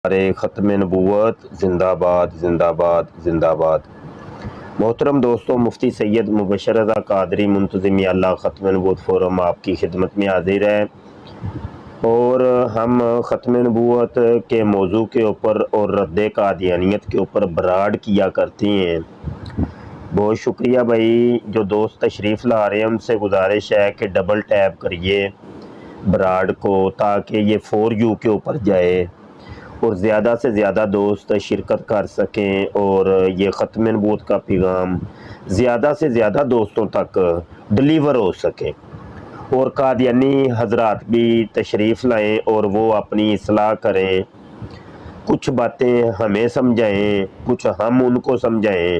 ارے ختم نبوت زندہ باد زندہ باد زندہ باد۔ محترم دوستوں، مفتی سید مبشر رضا قادری منتظم اللہ ختم نبوت فورم آپ کی خدمت میں حاضر ہے، اور ہم ختم نبوت کے موضوع کے اوپر اور رد قادیانیت کے اوپر براڈ کیا کرتے ہیں۔ بہت شکریہ بھائی، جو دوست تشریف لا رہے ہیں ان سے گزارش ہے کہ ڈبل ٹیپ کریے براڈ کو تاکہ یہ فور یو کے اوپر جائے اور زیادہ سے زیادہ دوست شرکت کر سکیں اور یہ ختم نبوت کا پیغام زیادہ سے زیادہ دوستوں تک ڈلیور ہو سکے، اور قادیانی حضرات بھی تشریف لائیں اور وہ اپنی اصلاح کریں، کچھ باتیں ہمیں سمجھائیں، کچھ ہم ان کو سمجھائیں،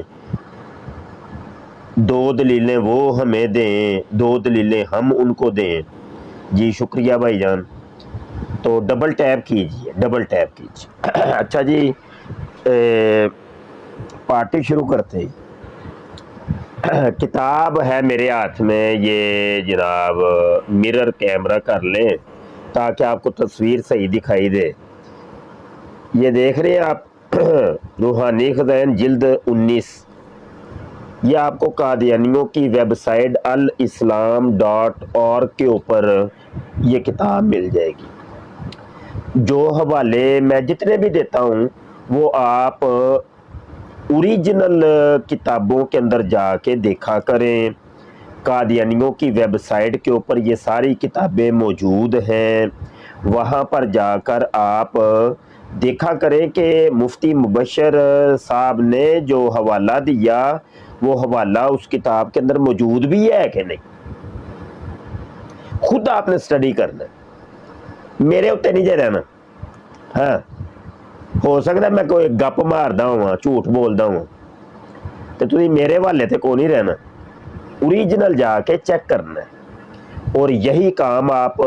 دو دلیلیں وہ ہمیں دیں، دو دلیلیں ہم ان کو دیں۔ جی شکریہ بھائی جان، تو ڈبل ٹیپ کیجئے، ڈبل ٹیپ کیجئے۔ اچھا جی، پارٹی شروع کرتے ہیں۔ کتاب ہے میرے ہاتھ میں، یہ جناب مرر کیمرہ کر لیں تاکہ آپ کو تصویر صحیح دکھائی دے۔ یہ دیکھ رہے ہیں آپ، روحانی خزائن جلد 19۔ یہ آپ کو قادیانیوں کی ویب سائٹ الاسلام.org کے اوپر یہ کتاب مل جائے گی۔ جو حوالے میں جتنے بھی دیتا ہوں وہ آپ اوریجنل کتابوں کے اندر جا کے دیکھا کریں۔ قادیانیوں کی ویب سائٹ کے اوپر یہ ساری کتابیں موجود ہیں، وہاں پر جا کر آپ دیکھا کریں کہ مفتی مبشر صاحب نے جو حوالہ دیا وہ حوالہ اس کتاب کے اندر موجود بھی ہے کہ نہیں۔ خود آپ نے سٹڈی کرنا ہے، میرے اتنے نہیں جے رہنا۔ ہاں، ہو سکتا ہے میں کوئی گپ ماردا ہوا، جھوٹ بولدا ہوا، تو تھی میرے والے تے کو نہیں رہنا، اوریجنل جا کے چیک کرنا ہے۔ اور یہی کام آپ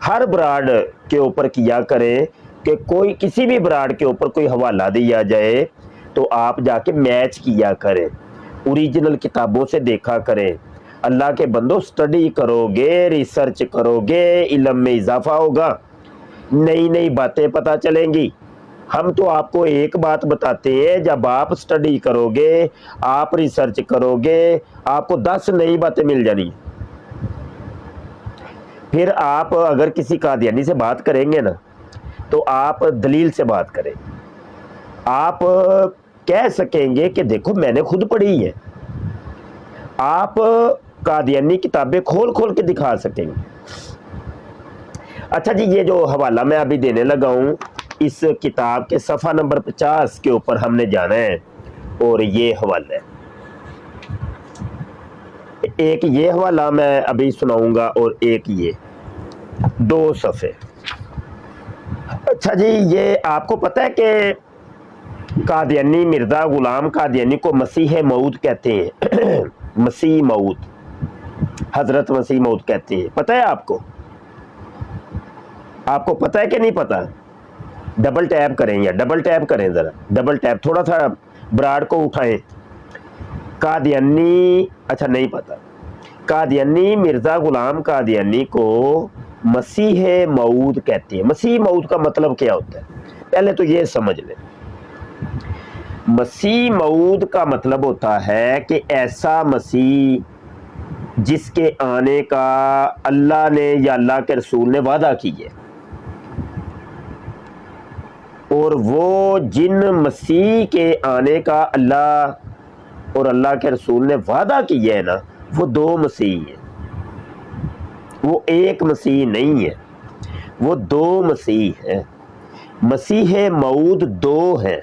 ہر براڈ کے اوپر کیا کریں کہ کوئی کسی بھی براڈ کے اوپر کوئی حوالہ دیا جائے تو آپ جا کے میچ کیا کریں، اوریجنل کتابوں سے دیکھا کریں۔ اللہ کے بندو، سٹڈی کرو گے، ریسرچ کرو گے، علم میں اضافہ ہوگا، نئی نئی باتیں پتہ چلیں گی۔ ہم تو آپ کو ایک بات بتاتے ہیں، جب آپ سٹڈی کرو گے، آپ ریسرچ کرو گے، آپ کو 10 نئی باتیں مل جانی۔ پھر آپ اگر کسی قادیانی سے بات کریں گے نا تو آپ دلیل سے بات کریں، آپ کہہ سکیں گے کہ دیکھو میں نے خود پڑھی ہے، آپ قادیانی کتابیں کھول کھول کے دکھا سکیں گے۔ اچھا جی، یہ جو حوالہ میں ابھی دینے لگا ہوں، اس کتاب کے صفحہ نمبر 50 کے اوپر ہم نے جانا ہے، اور یہ حوالہ ہے۔ ایک یہ حوالہ میں ابھی سناؤں گا اور ایک یہ، 2 صفحے۔ اچھا جی، یہ آپ کو پتہ ہے کہ قادیانی مرزا غلام قادیانی کو مسیح موعود کہتے ہیں۔ مسیح موعود، حضرت مسیح موعود کہتے ہیں، پتہ ہے آپ کو؟ آپ کو پتہ ہے کہ نہیں پتہ؟ ڈبل ٹیپ کریں، یا ڈبل ٹیپ کریں، ذرا ڈبل ٹیپ، تھوڑا سا براڈ کو اٹھائیں۔ قادیانی، اچھا نہیں پتہ، قادیانی مرزا غلام قادیانی کو مسیح موعود کہتے ہیں۔ مسیح موعود کا مطلب کیا ہوتا ہے؟ پہلے تو یہ سمجھ لیں، مسیح موعود کا مطلب ہوتا ہے کہ ایسا مسیح جس کے آنے کا اللہ نے یا اللہ کے رسول نے وعدہ کی ہے، اور وہ جن مسیح کے آنے کا اللہ اور اللہ کے رسول نے وعدہ کیا ہے نا، وہ 2 مسیح ہیں، وہ ایک مسیح نہیں ہے، وہ 2 مسیح ہیں۔ مسیح موعود 2 ہیں،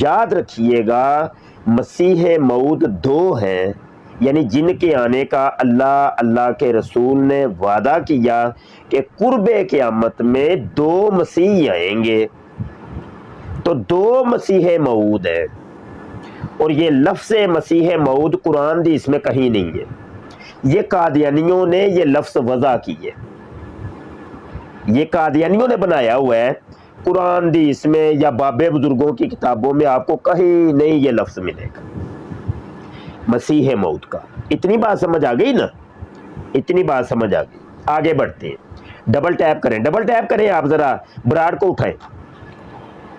یاد رکھیے گا، مسیح موعود 2 ہیں، یعنی جن کے آنے کا اللہ کے رسول نے وعدہ کیا کہ قرب قیامت میں 2 مسیح آئیں گے، تو 2 مسیح موعود ہیں۔ اور یہ لفظ مسیح موعود قرآن حدیث میں کہیں نہیں ہے، یہ قادیانیوں نے یہ لفظ وضع کی ہے، یہ قادیانیوں نے بنایا ہوا ہے، قرآن حدیث میں یا بابے بزرگوں کی کتابوں میں آپ کو کہیں نہیں یہ لفظ ملے گا مسیح موعود کا۔ اتنی بات سمجھ آ گئی نا، اتنی بات سمجھ آ گئی۔ آگے بڑھتے ہیں، ڈبل ٹیپ کریں، ڈبل ٹیپ کریں، آپ ذرا براڈ کو اٹھائیں۔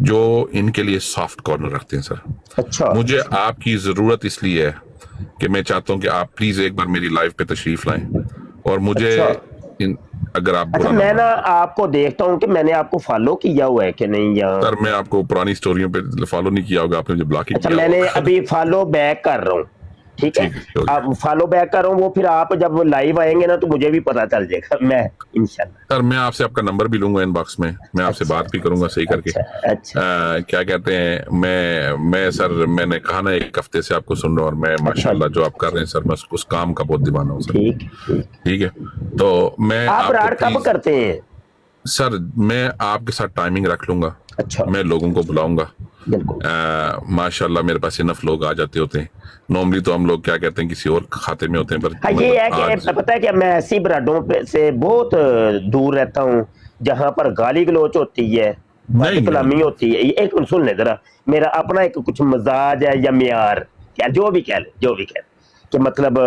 جو ان کے لیے سافٹ کارنر رکھتے ہیں سر. اچھا مجھے آپ کی ضرورت اس لیے ہے کہ میں چاہتا ہوں کہ آپ پلیز ایک بار میری لائف پہ تشریف لائیں, اور مجھے اگر آپ اچھا میں نا آپ کو دیکھتا ہوں کہ میں نے آپ کو فالو کیا ہوا ہے کہ نہیں یہاں. سر میں آپ کو پرانی سٹوریوں پہ فالو نہیں کیا ہوگا, آپ نے مجھے بلاک ہی اچھا کیا میں نے ہوگا. ابھی فالو بیک کر رہا ہوں, ٹھیک ہے, اب فالو بیک کر رہا ہوں, وہ پھر آپ جب لائیو آئیں گے نا تو مجھے بھی پتا چل جائے گا, میں انشاءاللہ. سر میں آپ سے آپ کا نمبر بھی لوں گا ان باکس میں آپ سے بات بھی کروں گا صحیح کر کے. کیا کہتے ہیں, میں سر میں نے کہا نا ایک ہفتے سے آپ کو سن رہا ہوں, اور میں ماشاءاللہ جو آپ کر رہے ہیں سر میں اس کام کا بہت دیوانہ ہوں سر. ٹھیک ہے, تو میں آپ راڈ کب کرتے ہیں سر؟ میں آپ کے ساتھ ٹائمنگ رکھ لوں گا, اچھا میں لوگوں کو بلاؤں گا. بالکل ماشاءاللہ میرے پاس انف لوگ آ جاتے ہوتے ہیں. نارملی تو ہم لوگ کیا کہتے ہیں کسی اور کھاتے میں ہوتے ہیں, پر ہاں یہ ہے کہ پتہ ہے کہ میں ایسی براڈوں سے بہت دور رہتا ہوں جہاں پر گالی گلوچ ہوتی ہے, بد کلامی ہوتی ہے. ایک منٹ سن لیں ذرا, میرا اپنا ایک کچھ مزاج ہے یا معیار, کیا جو بھی کہہ لیں کہ مطلب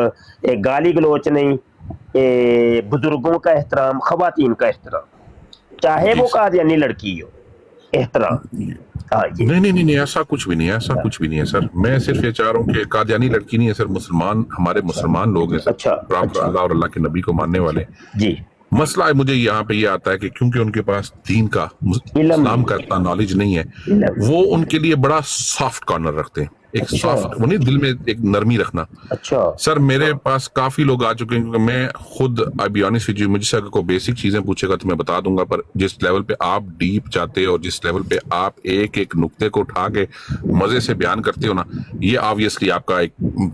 گالی گلوچ نہیں, بزرگوں کا احترام, خواتین کا احترام, چاہے وہ قادیانی لڑکی ہو, احترام. نہیں ایسا کچھ بھی نہیں ہے, ایسا کچھ بھی نہیں ہے سر. میں صرف یہ چاہ رہا ہوں کہ قادیانی لڑکی نہیں ہے سر, مسلمان, ہمارے مسلمان لوگ ہیں سر, پراپر اللہ اور اللہ کے نبی کو ماننے والے. جی مسئلہ مجھے یہاں پہ یہ آتا ہے کہ کیونکہ ان کے پاس دین کا, اسلام کا اتنا نالج نہیں ہے, وہ ان کے لیے بڑا سافٹ کارنر رکھتے ہیں. ایک سافٹ, وہ نہیں, دل میں ایک نرمی رکھنا. سر میرے پاس کافی لوگ آ چکے ہیں, کیونکہ میں خود ابھی آنیسٹ وچ, مجھ سے اگر کوئی بیسک چیزیں پوچھے گا تو میں بتا دوں گا, پر جس لیول پہ آپ ڈیپ جاتے ہیں اور جس لیول پہ آپ ایک ایک نقطے کو اٹھا کے مزے سے بیان کرتے ہو نا, یہ آبویسلی آپ کا ایک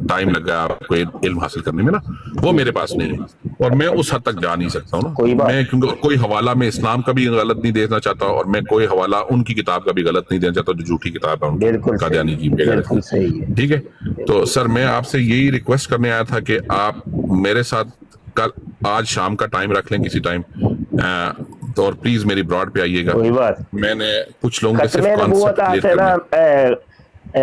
ٹائم لگ گیا آپ کو علم حاصل کرنے میں نا, وہ میرے پاس نہیں ہے, اور میں اس حد تک جا نہیں سکتا ہوں نا. میں کیونکہ کوئی حوالہ میں اسلام کا بھی غلط نہیں دینا چاہتا, اور میں کوئی حوالہ ان کی کتاب کا بھی غلط نہیں دینا چاہتا جو جھوٹی کتاب ہے ان کی, قادیانی کی. ٹھیک ہے, تو سر میں آپ سے یہی ریکویسٹ کرنے آیا تھا کہ آپ میرے ساتھ کل آج شام کا ٹائم رکھ لیں کسی ٹائم, تو اور پلیز میری براڈ پہ آئیے گا. میں نے کچھ لوگوں کے صرف کانسیپٹ کلیئر کرنے.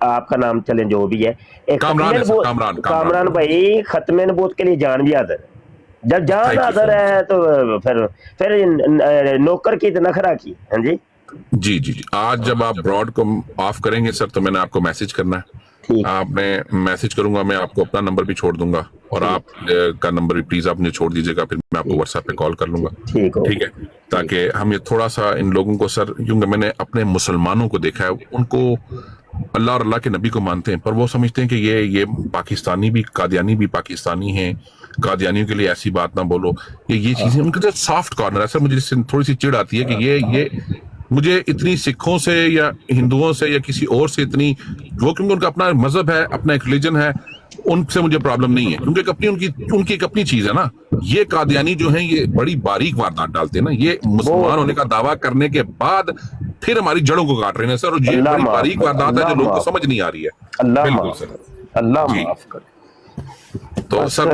آپ کا نام چلیں جو بھی ہے, کامران بھائی, ختم نبوت کے لیے جان بھی حاضر ہے. جب جان حاضر ہے تو پھر نوکر کی نخرا کی. ہاں جی جی جی جی, آج جب آپ براڈ کو آف کریں گے سر تو میں نے آپ کو میسج کرنا ہے, آپ نے میسج کروں گا, میں آپ کو اپنا نمبر بھی چھوڑ دوں گا, اور آپ کا نمبر بھی پلیز آپ نے چھوڑ دیجیے گا, پھر میں آپ کو واٹس ایپ پہ کال کر لوں گا. ٹھیک ہے, تاکہ ہم یہ تھوڑا سا ان لوگوں کو سر, کیونکہ میں نے اپنے مسلمانوں کو دیکھا ہے, ان کو اللہ اور اللہ کے نبی کو مانتے ہیں, پر وہ سمجھتے ہیں کہ یہ پاکستانی بھی, قادیانی بھی پاکستانی ہیں, قادیانیوں کے لیے ایسی بات نہ بولو, یہ چیزیں ان کا سافٹ کارنر ہے. سر مجھے اس سے تھوڑی سی چڑ آتی ہے کہ یہ مجھے اتنی سکھوں سے یا ہندوؤں سے یا کسی اور سے اتنی, وہ کیونکہ ان کا اپنا مذہب ہے, اپنا ایک ریلیجن ہے, ان سے مجھے پرابلم نہیں ہے, کیونکہ ان کی ایک اپنی چیز ہے نا. یہ قادیانی جو ہیں یہ بڑی باریک واردات ڈالتے ہیں نا, یہ مسلمان ہونے کا دعویٰ کرنے کے بعد پھر ہماری جڑوں کو کاٹ رہے ہیں سر, اور یہ بڑی باریک واردات ہے جو لوگوں کو سمجھ نہیں آ رہی ہے. بالکل سر, اللہ معاف کرے. تو سر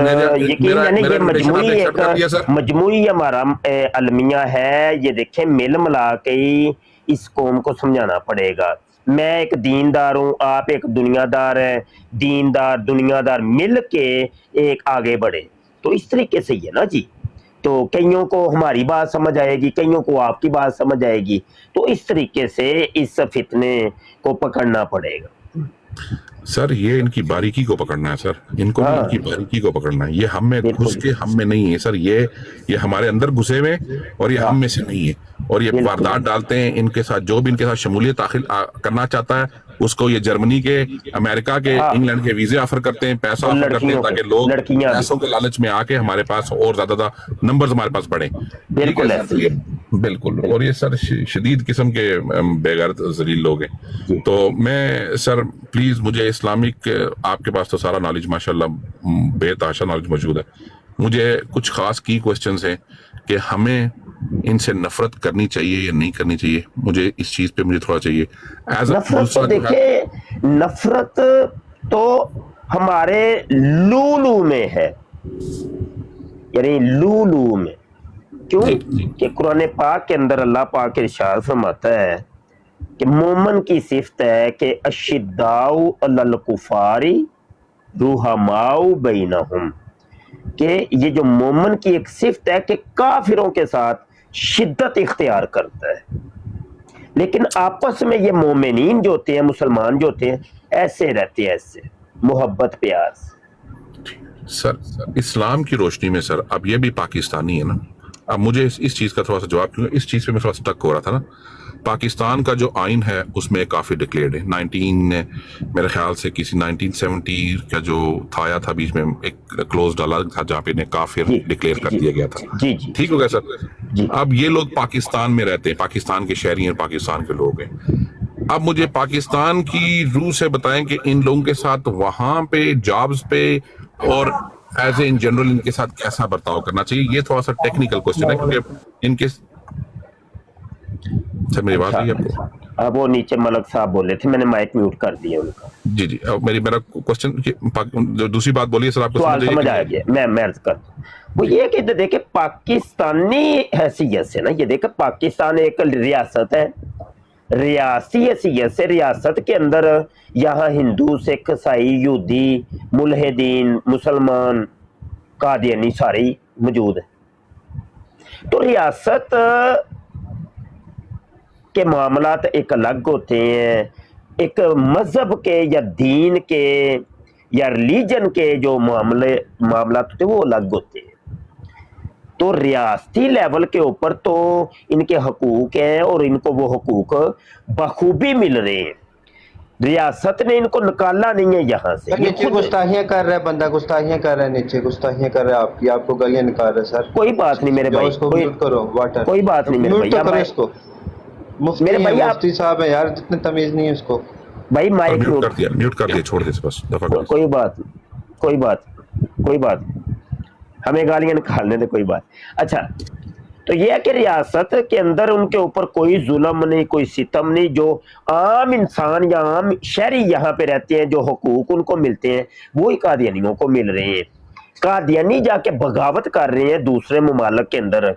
مجموعی ہمارا المیہ ہے, یہ دیکھیں مل ملا کے ہی اس قوم کو سمجھانا پڑے گا. میں ایک دیندار ہوں, آپ ایک دنیا دار ہیں, دیندار دنیا دار مل کے ایک آگے بڑھے, تو اس طریقے سے ہی ہے نا جی. تو کئیوں کو ہماری بات سمجھ آئے گی, کئیوں کو آپ کی بات سمجھ آئے گی, تو اس طریقے سے اس فتنے کو پکڑنا پڑے گا. سر یہ ان کی باریکی کو پکڑنا ہے سر, ان کو ان کی باریکی کو پکڑنا ہے. یہ ہم میں گھس کے ہم میں نہیں ہے سر, یہ ہمارے اندر گھسے ہوئے, اور یہ ہم میں سے نہیں ہے, اور یہ واردات ڈالتے ہیں. ان کے ساتھ جو بھی ان کے ساتھ شمولیت داخل کرنا چاہتا ہے, اس کو یہ جرمنی کے, امریکہ کے, انگلینڈ کے ویزے آفر کرتے ہیں, پیسہ آفر کرتے ہیں, تاکہ لوگ پیسوں کے لالچ میں آ کے ہمارے پاس اور زیادہ نمبرز ہمارے پاس بڑھیں. بالکل, اور یہ سر شدید قسم کے بے غیرت ذلیل لوگ ہیں. تو میں سر پلیز, مجھے اسلامک, آپ کے پاس تو سارا نالج ماشاءاللہ بے تحاشا نالج موجود ہے, مجھے کچھ خاص کی کوسچنز ہیں کہ ہمیں ان سے نفرت کرنی چاہیے یا نہیں کرنی چاہیے. مجھے اس چیز پہ مجھے تھوڑا چاہیے. نفرت تو دیکھیں, نفرت تو ہمارے لولو میں ہے, یعنی لولو میں. کیوں کہ قرآن پاک کے اندر اللہ پاک ارشاد فرماتا ہے کہ مومن کی صفت ہے کہ اشداء علی الکفار رحماء بینہم, کہ یہ جو مومن کی ایک صفت ہے کہ کافروں کے ساتھ شدت اختیار کرتا ہے, لیکن آپس میں یہ مومنین جو ہوتے ہیں, مسلمان جو ہوتے ہیں, ایسے رہتے ہیں, ایسے محبت پیار سے. سر اسلام کی روشنی میں سر اب یہ بھی پاکستانی ہے نا. اب مجھے اس چیز کا تھوڑا سا جواب, کیونکہ اس چیز پہ میں تھوڑا سا ٹک ہو رہا تھا نا. پاکستان کا جو آئین ہے اس میں کافی ڈکلیئرڈ ہے. میرے خیال سے کسی 1970 کا جو تھا آیا تھا بیچ میں ایک کلوز ڈالا تھا جہاں پہ انہیں کافر ڈکلیئر کر دیا گیا تھا. جی جی ٹھیک ہو گیا سر. اب یہ لوگ پاکستان میں رہتے ہیں, پاکستان کے شہری ہیں, پاکستان کے لوگ ہیں. اب مجھے پاکستان کی روح سے بتائیں کہ ان لوگوں کے ساتھ وہاں پہ جابز پہ اور ایز اے ان جنرل ان کے ساتھ کیسا برتاؤ کرنا چاہیے. یہ تھوڑا سا ٹیکنیکل کوشچن ہے کیونکہ ان کے سر میری بات ہے آپ کو. اب وہ نیچے ملک صاحب بول رہے تھے, میں نے مائک میوٹ کر دیا ان کا. جی جی میرا کوشچن جو دوسری بات بولیے سر, آپ کو سمجھ آ گیا. میں عرض کر دوں, وہ یہ کہ دیکھیں پاکستانی حیثیت سے نا, یہ دیکھیں پاکستان ایک ریاست ہے, ریاستی حیثیت سے ریاست کے اندر یہاں ہندو, سکھ, عیسائی, یہودی, ملحدین, مسلمان, قادیانی سارے موجود ہیں. تو ریاست کے معاملات ایک الگ ہوتے ہیں, ایک مذہب کے یا دین کے یا ریلیجن کے جو معاملات ہوتے ہیں وہ الگ ہوتے ہیں. تو ریاستی لیول کے اوپر تو ان کے حقوق ہیں اور ان کو وہ حقوق بخوبی مل رہے ہیں. ریاست نے ان کو نکالا نہیں ہے یہاں سے. نیچے گستاخیاں کر رہا ہے بندہ, گستاخیاں کر رہا ہے, نیچے گستاخیاں کر رہا ہے, آپ کو گالیاں نکال رہا ہے سر. کوئی بات نہیں میرے بھائی, کوئی بات نہیں میرے بھائی. اس کو میرے بھائی مفتی صاحب ہے یار, جتنے تمیز نہیں ہے اس کو بھائی مائک میوٹ کر دیا, چھوڑ دے بس. کوئی بات کوئی بات کوئی بات, ہمیں گالیاں نکالنے دے, کوئی بات. اچھا تو یہ ہے کہ ریاست کے اندر ان کے اوپر کوئی ظلم نہیں, کوئی ستم نہیں. جو عام انسان یا عام شہری یہاں پہ رہتے ہیں, جو حقوق ان کو ملتے ہیں وہی قادیانیوں کو مل رہے ہیں. قادیانی جا کے بغاوت کر رہے ہیں دوسرے ممالک کے اندر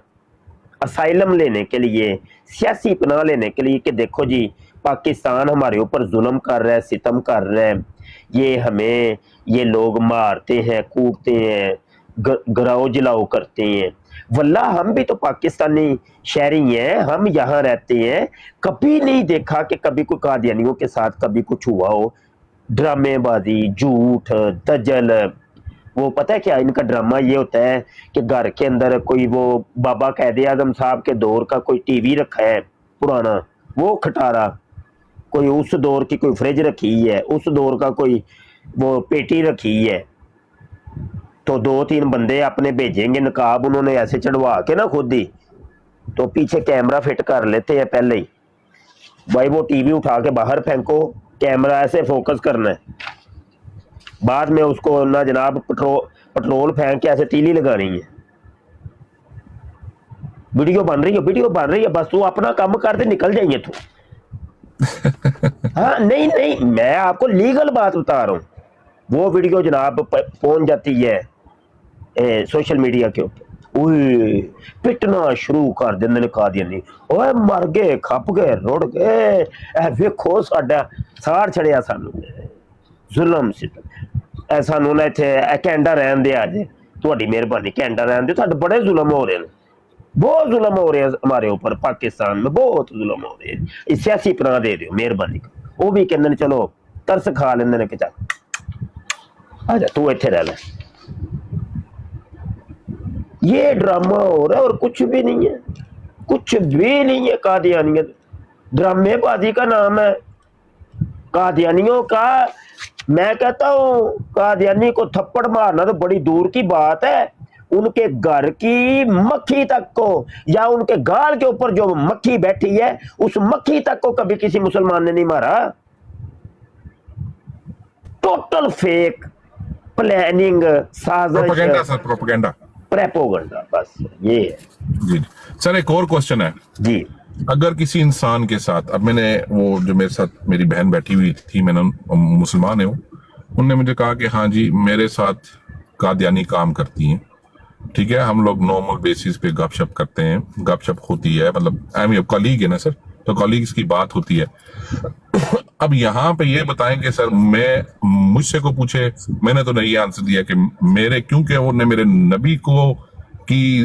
اسائلم لینے کے لیے, سیاسی پناہ لینے کے لیے, کہ دیکھو جی پاکستان ہمارے اوپر ظلم کر رہا ہے, ستم کر رہا ہے, یہ ہمیں یہ لوگ مارتے ہیں, کوٹتے ہیں, گراؤ جلاؤ کرتے ہیں. واللہ ہم بھی تو پاکستانی شہری ہیں, ہم یہاں رہتے ہیں, کبھی نہیں دیکھا کہ کبھی کوئی قادیانیوں کے ساتھ کبھی کچھ ہوا ہو. ڈرامے بازی, جھوٹ, دجل. وہ پتہ ہے کیا ان کا ڈرامہ یہ ہوتا ہے کہ گھر کے اندر کوئی وہ بابا قائد اعظم صاحب کے دور کا کوئی ٹی وی رکھا ہے پرانا, وہ کھٹارا, کوئی اس دور کی کوئی فریج رکھی ہے, اس دور کا کوئی وہ پیٹی رکھی ہے, تو 2-3 بندے اپنے بھیجیں گے, نقاب انہوں نے ایسے چڑھوا کے نا خود ہی, تو پیچھے کیمرہ فٹ کر لیتے ہیں پہلے ہی. بھائی وہ ٹی وی اٹھا کے باہر پھینکو, کیمرہ ایسے فوکس کرنا ہے, بعد میں اس کو نہ جناب پٹرول پھینک کے ایسے تیلی لگانی ہے. ویڈیو بن رہی ہے, بس تو اپنا کام کر دے, نکل جائیں گے تو. ہاں نہیں میں آپ کو لیگل بات بتا رہا ہوں. وہ ویڈیو جناب پہنچ جاتی ہے سوشل میڈیا کے اوپر, پٹنا شروع کر دیں قادیانی, اوے مر گئے, کھپ گئے, رڑ گئے, ویکھو ساڈا ساڑ چھڑیا سانو, ظلم ستم. سانو نہ اتنے کینیڈا رہن دے, آج تھوڑی مہربانی کینیڈا رہن دے, ساڈے بڑے ظلم ہو رہے ہیں, بہت ظلم ہو رہے ہیں ہمارے اوپر, پاکستان میں بہت ظلم ہو رہے ہیں. سیاسی پناہ دے دیو مہربانی. وہ بھی کہندے چلو ترس کھا لیندے نے کہ چل آجا تو ایتھے رہ لے. یہ ڈرامہ ہو رہا ہے اور کچھ بھی نہیں ہے, کچھ بھی نہیں ہے. قادیانیت ڈرامے بازی کا نام ہے. قادیانیوں کا میں کہتا ہوں قادیانی کو تھپڑ مارنا تو بڑی دور کی بات ہے, ان کے گھر کی مکھی تک کو یا ان کے گال کے اوپر جو مکھی بیٹھی ہے اس مکھی تک کو کبھی کسی مسلمان نے نہیں مارا. ٹوٹل فیک پلاننگ, سازش, پروپیگنڈا, بس یہ ہے. جی سر ایک اور کوشچن ہے. جی اگر کسی انسان کے ساتھ, اب میں نے وہ جو میرے ساتھ میری بہن بیٹھی ہوئی تھی, میں نے مسلمان ہے وہ, انہوں نے مجھے کہا کہ ہاں جی میرے ساتھ قادیانی کام کرتی ہیں, ٹھیک ہے, ہم لوگ نارمل بیسس پہ گپ شپ کرتے ہیں, گپ شپ ہوتی ہے, مطلب کالیگ ہے نا سر, تو کالیگس کی بات ہوتی ہے. اب یہاں پہ یہ بتائیں کہ سر مجھ سے کو پوچھے, میں نے تو نہیں آنسر دیا کہ میرے, کیونکہ انہوں نے میرے نبی کو کی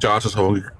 400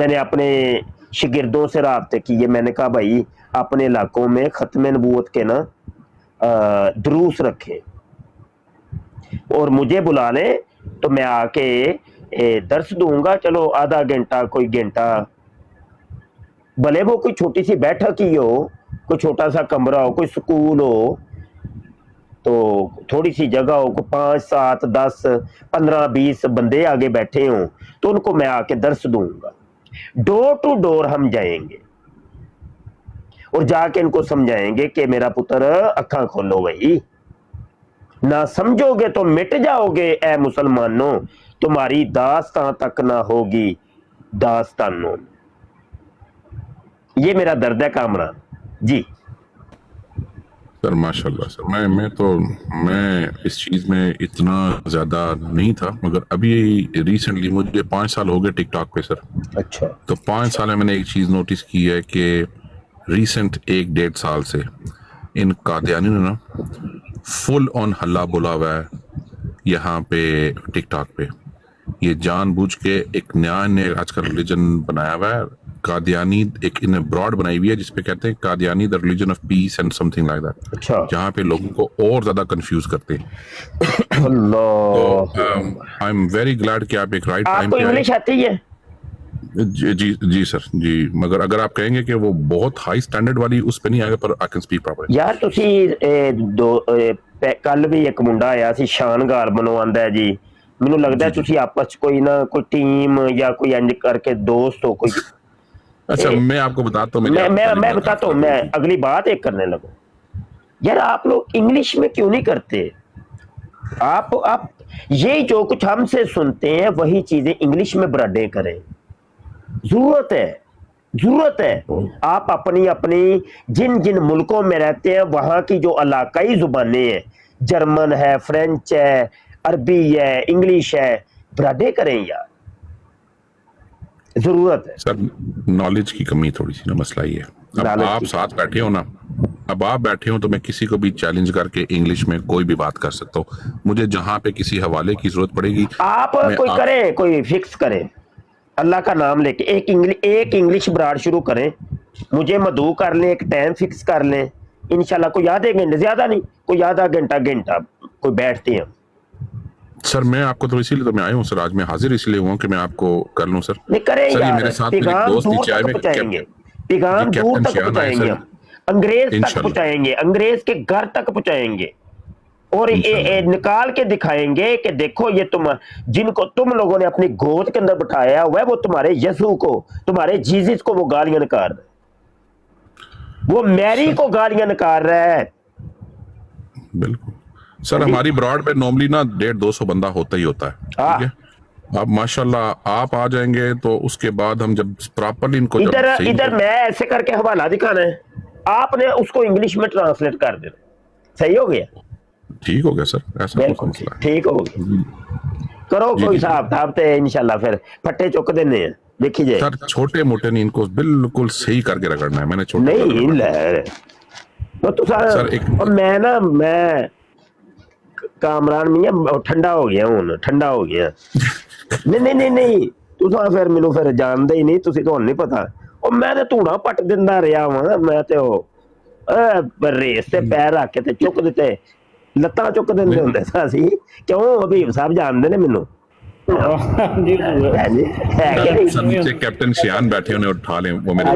میں نے اپنے شاگردوں سے رابطے کیے, میں نے کہا بھائی اپنے علاقوں میں ختم نبوت کے نا دروس رکھیں اور مجھے بلا لیں تو میں آ کے درس دوں گا, چلو آدھا گھنٹہ کوئی گھنٹہ, بھلے وہ کوئی چھوٹی سی بیٹھک ہی ہو, کوئی چھوٹا سا کمرہ ہو, کوئی سکول ہو, تو تھوڑی سی جگہ ہو, کوئی 5 7 10 15 20 بندے آگے بیٹھے ہوں تو ان کو میں آ کے درس دوں گا. ڈور ٹو ڈور ہم جائیں گے اور جا کے ان کو سمجھائیں گے کہ میرا پتر اکھاں کھولو بھائی, نہ سمجھو گے تو مٹ جاؤ گے اے مسلمانوں, تمہاری داستان تک نہ ہوگی داستانوں. یہ میرا درد ہے کامران جی. سر ماشاء اللہ سر, میں اس چیز میں اتنا زیادہ نہیں تھا, مگر ابھی ریسنٹلی مجھے 5 سال ہو گئے ٹک ٹاک پہ سر. اچھا, تو 5 سال میں میں نے ایک چیز نوٹس کی ہے کہ ریسنٹ 1-1.5 سال سے ان قادیانیوں نے نا فل آن ہلا بولا ہوا ہے یہاں پہ ٹک ٹاک پہ. یہ جان بوجھ کے ایک نیا نے آج کل ریلیجن بنایا ہوا ہے قادیانی, ایک انہیں براڈ بنائی ہوئی ہے جس پہ کہتے ہیں Qadiani the religion of peace and some thing like that, اچھا, جہاں پہ لوگوں کو اور زیادہ کنفیوز کرتے ہیں. اللہ, آئی ایم ویری گلیڈ کہ آپ ایک رائٹ آپ ٹائم کو پہ آئے. انگلش آتی ہے؟ جی سر جی, مگر اگر آپ کہیں گے کہ وہ بہت ہائی سٹینڈرڈ والی اس پہ نہیں آئے گا, پر آئی کین اسپیک پراپرلی. یار تسی کل بھی ایک منڈا آیا سی شان گال بنو آندا ہے جی, مینوں لگدا ہے تسی آپس کوئی نہ کوئی ٹیم یا کوئی انج کر کے دوست ہو کوئی. اچھا میں آپ کو بتاتا ہوں, میں بتاتا ہوں, میں اگلی بات ایک کرنے لگوں. یار آپ لوگ انگلش میں کیوں نہیں کرتے؟ آپ یہ جو کچھ ہم سے سنتے ہیں وہی چیزیں انگلش میں برڈے کریں. ضرورت ہے. آپ اپنی جن ملکوں میں رہتے ہیں وہاں کی جو علاقائی زبانیں ہیں, جرمن ہے, فرینچ ہے, عربی ہے, انگلش ہے, برڈے کریں یار, ضرورت ہے. سر نالج کی کمی تھوڑی سی نا, مسئلہ یہ ہے. اب آپ ساتھ بیٹھے ہو نا, اب آپ بیٹھے ہو تو میں کسی کو بھی چیلنج کر کے انگلش میں کوئی بھی بات کر سکتا ہوں. مجھے جہاں پہ کسی حوالے کی ضرورت پڑے گی آپ کوئی کریں, کوئی فکس کریں, اللہ کا نام لے کے ایک انگلش براڈ شروع کریں, مجھے مدعو کر لیں, ایک ٹائم فکس کر لیں, انشاءاللہ کوئی آدھے گھنٹے, زیادہ نہیں, کوئی آدھا گھنٹہ کوئی بیٹھتے ہیں. سر میں آپ کو تو اسی لیے تو میں آیا ہوں سر, آج میں حاضر اس لیے ہوا ہوں کہ میں آپ کو کر لوں سر. نہیں کریں یار, میرے ساتھ میرے دوست نیچے آئے, پہنچائیں گے, پیغام دور تک پہنچائیں گے, انگریز تک پہنچائیں گے, انگریز کے گھر تک پہنچائیں گے, اور نکال کے دکھائیں گے کہ دیکھو یہ جن کو تم لوگوں نے اپنی گود کے اندر بٹھایا ہوا ہے وہ تمہارے یسوع کو, تمہارے جیزس کو وہ گالیاں نکال رہا ہے, وہ میری کو گالیاں نکال رہا ہے. بالکل سر, ہماری براڈ پہ نارملی نا 150-200 بندہ ہوتا ہی ہوتا ہے, ٹھیک ہے. اب ماشاءاللہ آپ آ جائیں گے تو اس کے بعد ہم جب پراپرلی ان کو ادھر میں ایسے کر کے حوالہ دکھانا ہے, آپ نے اس کو انگلش میں ٹرانسلیٹ کر دینا, صحیح ہو گیا, ٹھیک ہو گیا سر, ایسا مسئلہ ہے, ٹھیک ہو گیا. کرو کوئی صاحب تھا انشاءاللہ پھر پھٹے چک دینے ہیں, دیکھی جائے. سر چھوٹے موٹے نہیں, ان کو بالکل صحیح کر کے رگڑنا ہے. میں نے چھوٹے نہیں میں کامران میاں ٹھنڈا ہو گیا ہوں, ٹھنڈا ہو گیا. نہیں تساں پھر مینوں پھر جانتے ہی نہیں, تسی تو نہیں پتا. اور میں تے دھوڑا پٹ دیندا رہیا ہاں, میں تے ریس تے پیر رکھ کے تے چک دیتے, لتاں چک دیندے ہوندے ساسی. کیوں حبیب صاحب جانتے نے مینوں؟ کیپٹن شیان بیٹھے انہیں اٹھا لیں, وہ میرے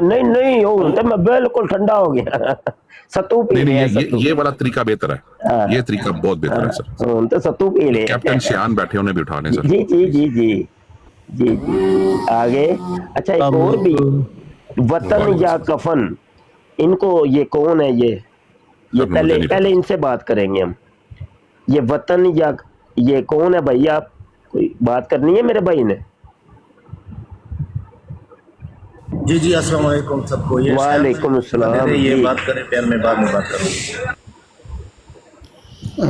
نہیں میں بالکل ٹھنڈا ہو گیا. ستو پی لے, یہ والا طریقہ بہتر ہے, یہ طریقہ بہت بہتر ہے سر. تو ستو پی لے, کیپٹن شیان بیٹھے انہیں بھی اٹھا لیں سر. جی آگے. اچھا ایک اور بھی, وطن یا کفن, ان کو یہ کون ہے, یہ پہلے ان سے بات کریں گے ہم. یہ وطن یا یہ کون ہے بھائی, آپ کوئی بات کرنی ہے میرے بھائی نے؟ جی السلام علیکم سب کو. وعلیکم السلام. یہ بات کریں پھر میں بعد میں بات کروں.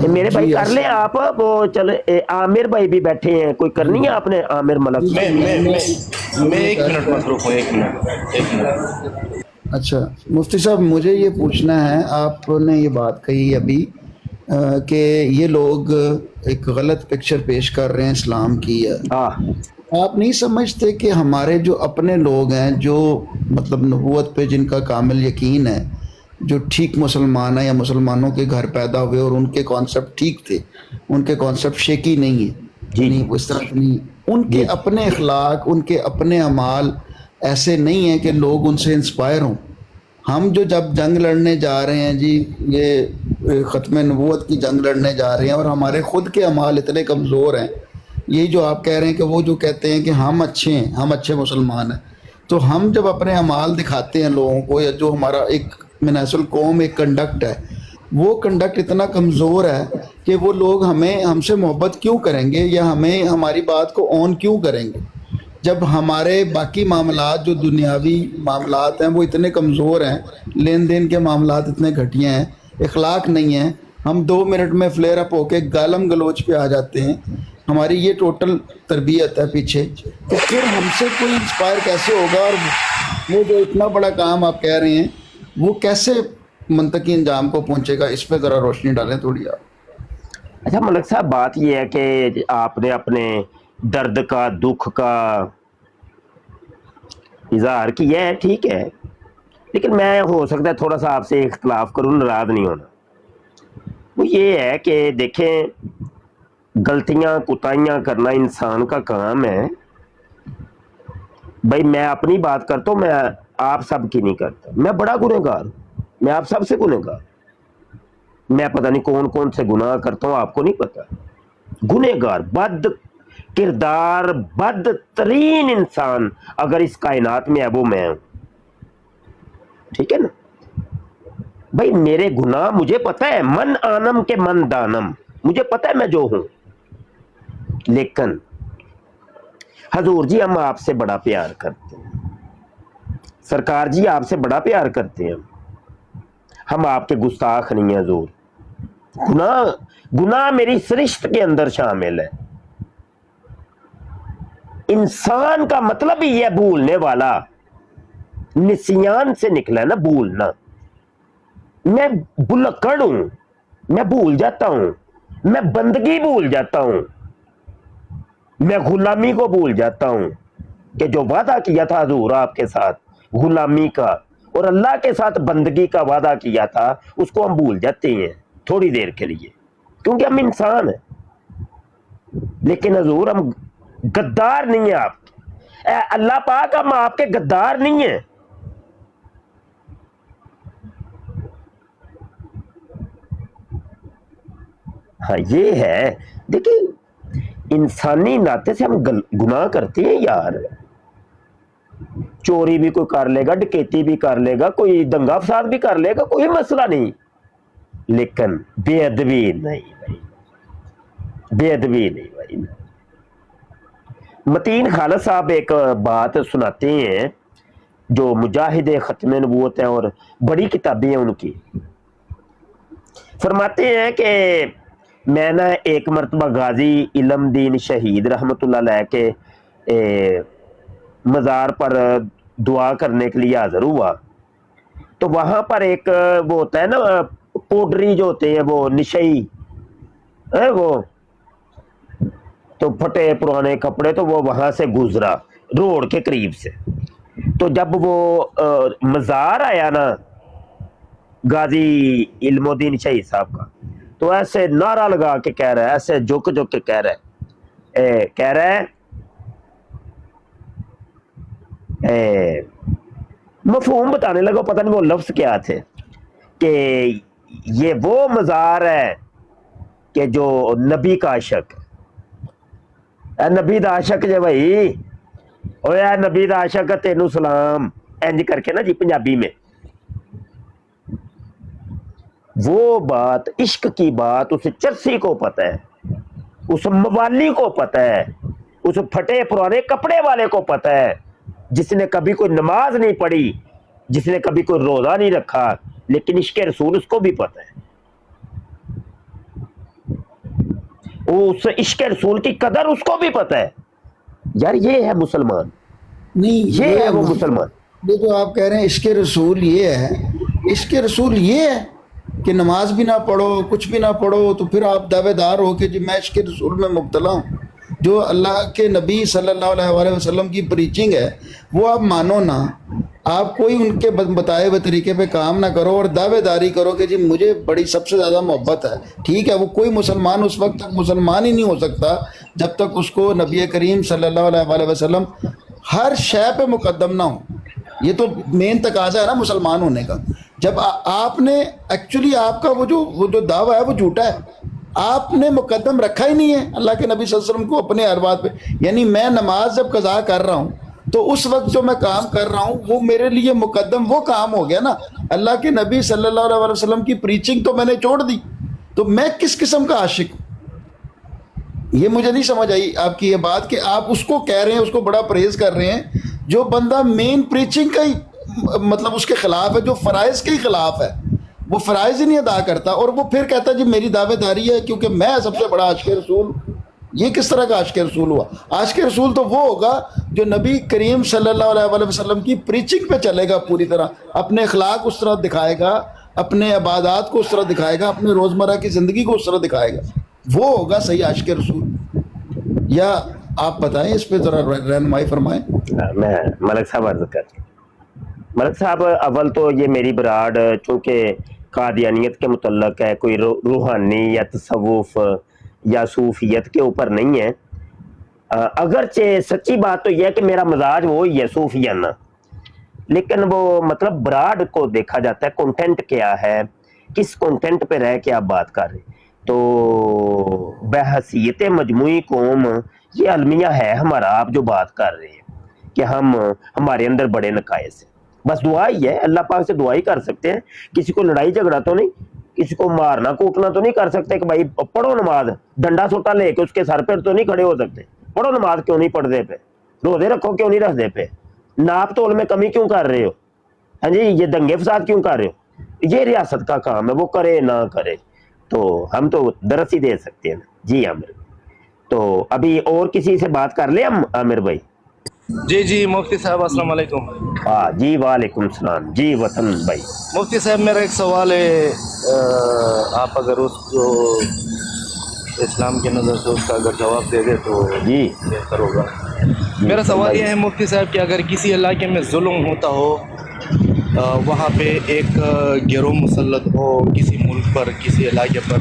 میرے بھائی کر لیں آپ, وہ چلے عامر بھائی بھی بیٹھے ہیں, کوئی کرنی ہے آپ نے؟ عامر ملک میں 1 منٹ مصروف ہوں, 1 منٹ. اچھا مفتی صاحب, مجھے یہ پوچھنا ہے, آپ نے یہ بات کہی ابھی کہ یہ لوگ ایک غلط پکچر پیش کر رہے ہیں اسلام کی, آپ نہیں سمجھتے کہ ہمارے جو اپنے لوگ ہیں جو مطلب نبوت پہ جن کا کامل یقین ہے، جو ٹھیک مسلمان ہیں یا مسلمانوں کے گھر پیدا ہوئے اور ان کے کانسیپٹ ٹھیک تھے، ان کے کانسیپٹ شیکی نہیں ہے، جی نہیں اس طرح نہیں، ان کے جی اپنے اخلاق، ان کے اپنے اعمال ایسے نہیں ہیں کہ لوگ ان سے انسپائر ہوں۔ ہم جو جب جنگ لڑنے جا رہے ہیں جی، یہ ختم نبوت کی جنگ لڑنے جا رہے ہیں، اور ہمارے خود کے اعمال اتنے کمزور ہیں، یہ جو آپ کہہ رہے ہیں کہ وہ جو کہتے ہیں کہ ہم اچھے ہیں، ہم اچھے مسلمان ہیں، تو ہم جب اپنے اعمال دکھاتے ہیں لوگوں کو، یا جو ہمارا ایک من حیث القوم ایک کنڈکٹ ہے، وہ کنڈکٹ اتنا کمزور ہے کہ وہ لوگ ہم سے محبت کیوں کریں گے، یا ہماری بات کو آن کیوں کریں گے، جب ہمارے باقی معاملات جو دنیاوی معاملات ہیں وہ اتنے کمزور ہیں، لین دین کے معاملات اتنے گھٹیا ہیں، اخلاق نہیں ہیں، ہم 2 منٹ میں فلیئر اپ ہو کے گالم گلوچ پہ آ جاتے ہیں، ہماری یہ ٹوٹل تربیت ہے پیچھے، تو پھر ہم سے کوئی انسپائر کیسے ہوگا، اور وہ جو اتنا بڑا کام آپ کہہ رہے ہیں وہ کیسے منطقی انجام کو پہنچے گا؟ اس پہ ذرا روشنی ڈالیں تھوڑی آپ۔ اچھا ملک صاحب، بات یہ ہے کہ آپ نے اپنے درد کا، دکھ کا اظہار کیا ہے، ٹھیک ہے، لیکن میں ہو سکتا ہے تھوڑا سا آپ سے اختلاف کروں، ناراض نہیں ہونا۔ وہ یہ ہے کہ دیکھیں، غلطیاں کوتاہیاں کرنا انسان کا کام ہے بھائی۔ میں اپنی بات کرتا ہوں، میں آپ سب کی نہیں کرتا، میں بڑا گنہگار ہوں، میں آپ سب سے گنہگار، میں پتہ نہیں کون کون سے گناہ کرتا ہوں، آپ کو نہیں پتا، گنہگار، بد کردار، بد ترین انسان اگر اس کائنات میں ہے وہ میں ہوں، ٹھیک ہے نا بھائی؟ میرے گناہ مجھے پتا ہے، من آنم کے من دانم، مجھے پتا ہے میں جو ہوں، لیکن حضور جی ہم آپ سے بڑا پیار کرتے ہیں، سرکار جی آپ سے بڑا پیار کرتے ہیں، ہم آپ کے گستاخ نہیں ہیں حضور، گناہ میری سرشت کے اندر شامل ہے۔ انسان کا مطلب ہی یہ بھولنے والا، نسیان سے نکلا ہے نا بھولنا، میں بھلکڑ ہوں، میں بھول جاتا ہوں، میں بندگی بھول جاتا ہوں، میں غلامی کو بھول جاتا ہوں، کہ جو وعدہ کیا تھا حضور آپ کے ساتھ غلامی کا اور اللہ کے ساتھ بندگی کا وعدہ کیا تھا، اس کو ہم بھول جاتے ہیں تھوڑی دیر کے لیے، کیونکہ ہم انسان ہیں۔ لیکن حضور ہم غدار نہیں ہیں، آپ اے اللہ پاک ہم آپ کے غدار نہیں ہیں۔ ہاں یہ ہے، دیکھیں انسانی ناطے سے ہم گناہ کرتے ہیں یار، چوری بھی کوئی کر لے گا، ڈکیتی بھی کر لے گا، کوئی دنگا فساد بھی کر لے گا، کوئی مسئلہ نہیں، لیکن بے ادبی نہیں بھائی، بے ادبی نہیں بھائی۔ متین خالد صاحب ایک بات سناتے ہیں، جو مجاہد ختم نبوت ہیں اور بڑی کتابیں ہیں ان کی، فرماتے ہیں کہ میں نے ایک مرتبہ غازی علم دین شہید رحمۃ اللہ علیہ کے مزار پر دعا کرنے کے لیے حاضر ہوا، تو وہاں پر ایک وہ ہوتا ہے نا پوڈری جو ہوتے ہیں، وہ نشئی، وہ تو پھٹے پرانے کپڑے، تو وہ وہاں سے گزرا روڈ کے قریب سے، تو جب وہ مزار آیا نا غازی علم الدین شہید صاحب کا، تو ایسے نعرہ لگا کے کہہ رہا ہے، ایسے جھک جھک کے کہہ رہا ہے مفہوم بتانے لگا، پتہ نہیں وہ لفظ کیا تھے، کہ یہ وہ مزار ہے کہ جو نبی کا عاشق، اے نبی دا عاشق جے بھائی، اوے اے نبی دا عاشق تینوں سلام، انج کر کے نا جی پنجابی میں، وہ بات عشق کی بات اس چرسی کو پتہ ہے، اس موالی کو پتہ ہے، اس پھٹے پرانے کپڑے والے کو پتہ ہے، جس نے کبھی کوئی نماز نہیں پڑھی، جس نے کبھی کوئی روزہ نہیں رکھا، لیکن عشق رسول اس کو بھی پتہ ہے، اس عشق رسول کی قدر اس کو بھی پتہ ہے۔ یار یہ ہے مسلمان، نہیں یہ ہے وہ مسلمان۔ یہ جو آپ کہہ رہے ہیں عشق رسول یہ ہے، عشق رسول یہ ہے کہ نماز بھی نہ پڑھو، کچھ بھی نہ پڑھو، تو پھر آپ دعوے دار ہو کہ جی میں عشق رسول میں مبتلا ہوں، جو اللہ کے نبی صلی اللہ علیہ وسلم کی پریچنگ ہے وہ آپ مانو نا. آپ کوئی ان کے بتائے ہوئے طریقے پہ کام نہ کرو اور دعوے داری کرو کہ جی مجھے بڑی سب سے زیادہ محبت ہے. ٹھیک ہے, وہ کوئی مسلمان اس وقت تک مسلمان ہی نہیں ہو سکتا جب تک اس کو نبی کریم صلی اللہ علیہ وسلم ہر شے پہ مقدم نہ ہو. یہ تو مین تقاضا ہے نا مسلمان ہونے کا. جب آپ نے ایکچولی آپ کا وہ جو دعویٰ ہے وہ جھوٹا ہے. آپ نے مقدم رکھا ہی نہیں ہے اللہ کے نبی صلی اللہ علیہ وسلم کو اپنے ہر بات پہ. یعنی میں نماز جب قضا کر رہا ہوں تو اس وقت جو میں کام کر رہا ہوں وہ میرے لیے مقدم وہ کام ہو گیا نا. اللہ کے نبی صلی اللہ علیہ وسلم کی پریچنگ تو میں نے چھوڑ دی, تو میں کس قسم کا عاشق ہوں؟ یہ مجھے نہیں سمجھ آئی آپ کی یہ بات کہ آپ اس کو کہہ رہے ہیں, اس کو بڑا پریز کر رہے ہیں جو بندہ مین پریچنگ کا ہی مطلب اس کے خلاف ہے, جو فرائض کے ہی خلاف ہے, وہ فرائض ہی نہیں ادا کرتا, اور وہ پھر کہتا ہے جی میری دعوے داری ہے کیونکہ میں سب سے بڑا عاشق رسول. یہ کس طرح کا عاشق رسول ہوا؟ عاشق رسول تو وہ ہوگا جو نبی کریم صلی اللہ علیہ وسلم کی پریچنگ پہ چلے گا پوری طرح, اپنے اخلاق اس طرح دکھائے گا, اپنے عبادات کو اس طرح دکھائے گا, اپنے روزمرہ کی زندگی کو اس طرح دکھائے گا, وہ ہوگا صحیح عاشق رسول. یا آپ بتائیں اس پہ ذرا رہنمائی فرمائیں. میں ملک صاحب عرض کر, ملک صاحب اول تو یہ میری براڈ چونکہ قادیانیت کے متعلق ہے, کوئی روحانی یا تصوف یا صوفیت کے اوپر نہیں ہے. اگرچہ سچی بات تو یہ ہے کہ میرا مزاج وہی ہے صوفیانہ, لیکن وہ مطلب براڈ کو دیکھا جاتا ہے کنٹینٹ کیا ہے, کس کنٹینٹ پہ رہ کے آپ بات کر رہے ہیں. تو بحیثیت مجموعی قوم یہ المیہ ہے ہمارا, آپ جو بات کر رہے ہیں کہ ہمارے اندر بڑے نقائص ہیں. بس دعا ہی ہے, اللہ پاک سے دعا ہی کر سکتے ہیں. کسی کو لڑائی جھگڑا تو نہیں, کسی کو مارنا کوٹنا تو نہیں کر سکتے کہ بھائی پڑھو نماز, ڈنڈا سوٹا لے کے اس کے سر پہ تو نہیں کھڑے ہو سکتے. پڑھو نماز کیوں نہیں پڑھتے پہ, روزے رکھو کیوں نہیں رکھتے پہ, ناپ تول میں کمی کیوں کر رہے ہو, ہاں جی یہ دنگے فساد کیوں کر رہے ہو. یہ ریاست کا کام ہے, وہ کرے نہ کرے تو ہم تو درس ہی دے سکتے ہیں. جی عامر, تو ابھی اور کسی سے بات کر لیں ہم عامر بھائی. جی مفتی صاحب السلام علیکم. ہاں جی وعلیکم السلام. جی وطن بھائی. مفتی صاحب میرا ایک سوال ہے, آپ اگر اس کو اسلام کی نظر سے اس کا اگر جواب دے دے تو جی بہتر ہوگا. میرا سوال یہ ہے مفتی صاحب کہ اگر کسی علاقے میں ظلم ہوتا ہو, وہاں پہ ایک گروہ مسلط ہو کسی ملک پر, کسی علاقے پر,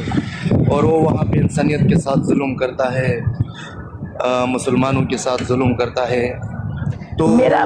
اور وہ وہاں پہ انسانیت کے ساتھ ظلم کرتا ہے, مسلمانوں کے ساتھ ظلم کرتا ہے, تو میرا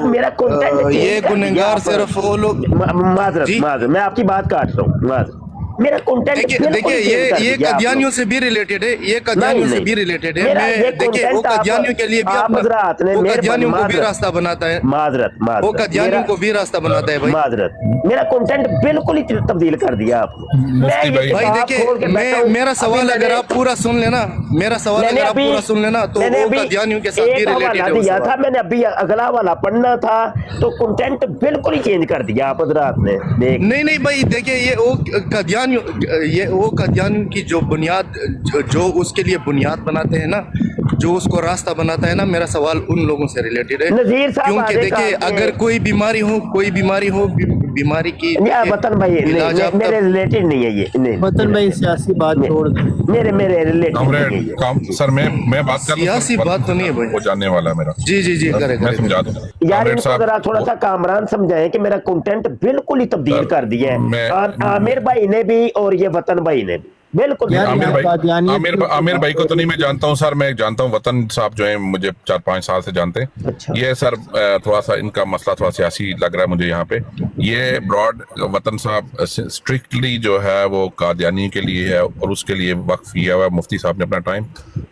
یہ گنہگار صرف وہ لوگ. معذرت میں آپ کی بات کاٹ رہا ہوں, معذرت. میرا کنٹینٹ دیکھیے یہ قادیانیوں سے بھی ریلیٹڈ ہے, یہ قادیانیوں سے بھی ریلیٹڈ ہے. میں دیکھیے وہ قادیانیوں کے لیے بھی وہ قادیانیوں کو بھی راستہ بناتا ہے, معذرت وہ قادیانیوں کو بھی راستہ بناتا ہے. بھائی معذرت, میرا کنٹینٹ بالکل ہی تبدیل کر دیا آپ نے. بھائی دیکھیے میرا سوال اگر آپ پورا سن لینا, میرا سوال اگر آپ پورا سن لینا تو وہ قادیانیوں کے ساتھ بھی ریلیٹڈ دیا تھا. میں نے ابھی اگلا والا پڑھنا تھا تو کنٹینٹ بالکل ہی چینج کر دیا آپ حضرات نے. نہیں بھائی دیکھیے یہ وہ قادیانیوں کی جو بنیاد جو اس کے لیے بنیاد بناتے ہیں نا, جو اس کو راستہ بناتا ہے نا, میرا سوال ان لوگوں سے ریلیٹڈ ہے. کیونکہ دیکھیے اگر کوئی بیماری ہو بیماری کی وطن بھائی میرے ریلیٹڈ نہیں ہے یہ. وطن بھائی سیاسی بات چھوڑ دیں, میرے ریلیٹڈ سر میں بات کر سیاسی بات تو نہیں ہے بھائی, وہ جاننے والا ہے میرا. جی کرے میں سمجھا دوں یار, ان کو ذرا تھوڑا سا کامران سمجھائیں کہ میرا کنٹینٹ بالکل ہی تبدیل کر دیا ہے عامر بھائی نے بھی اور یہ وطن بھائی نے بھی. بالکل عامر بھائی کو تو نہیں میں جانتا ہوں سر, میں جانتا ہوں وطن صاحب جو ہیں مجھے 4-5 سال سے جانتے ہیں. یہ سر تھوڑا سا ان کا مسئلہ تھوڑا سیاسی لگ رہا ہے مجھے یہاں پہ. یہ براڈ وطن صاحب اسٹرکٹلی جو ہے وہ قادیانی کے لیے ہے اور اس کے لیے وقف کیا ہوا ہے مفتی صاحب نے اپنا ٹائم,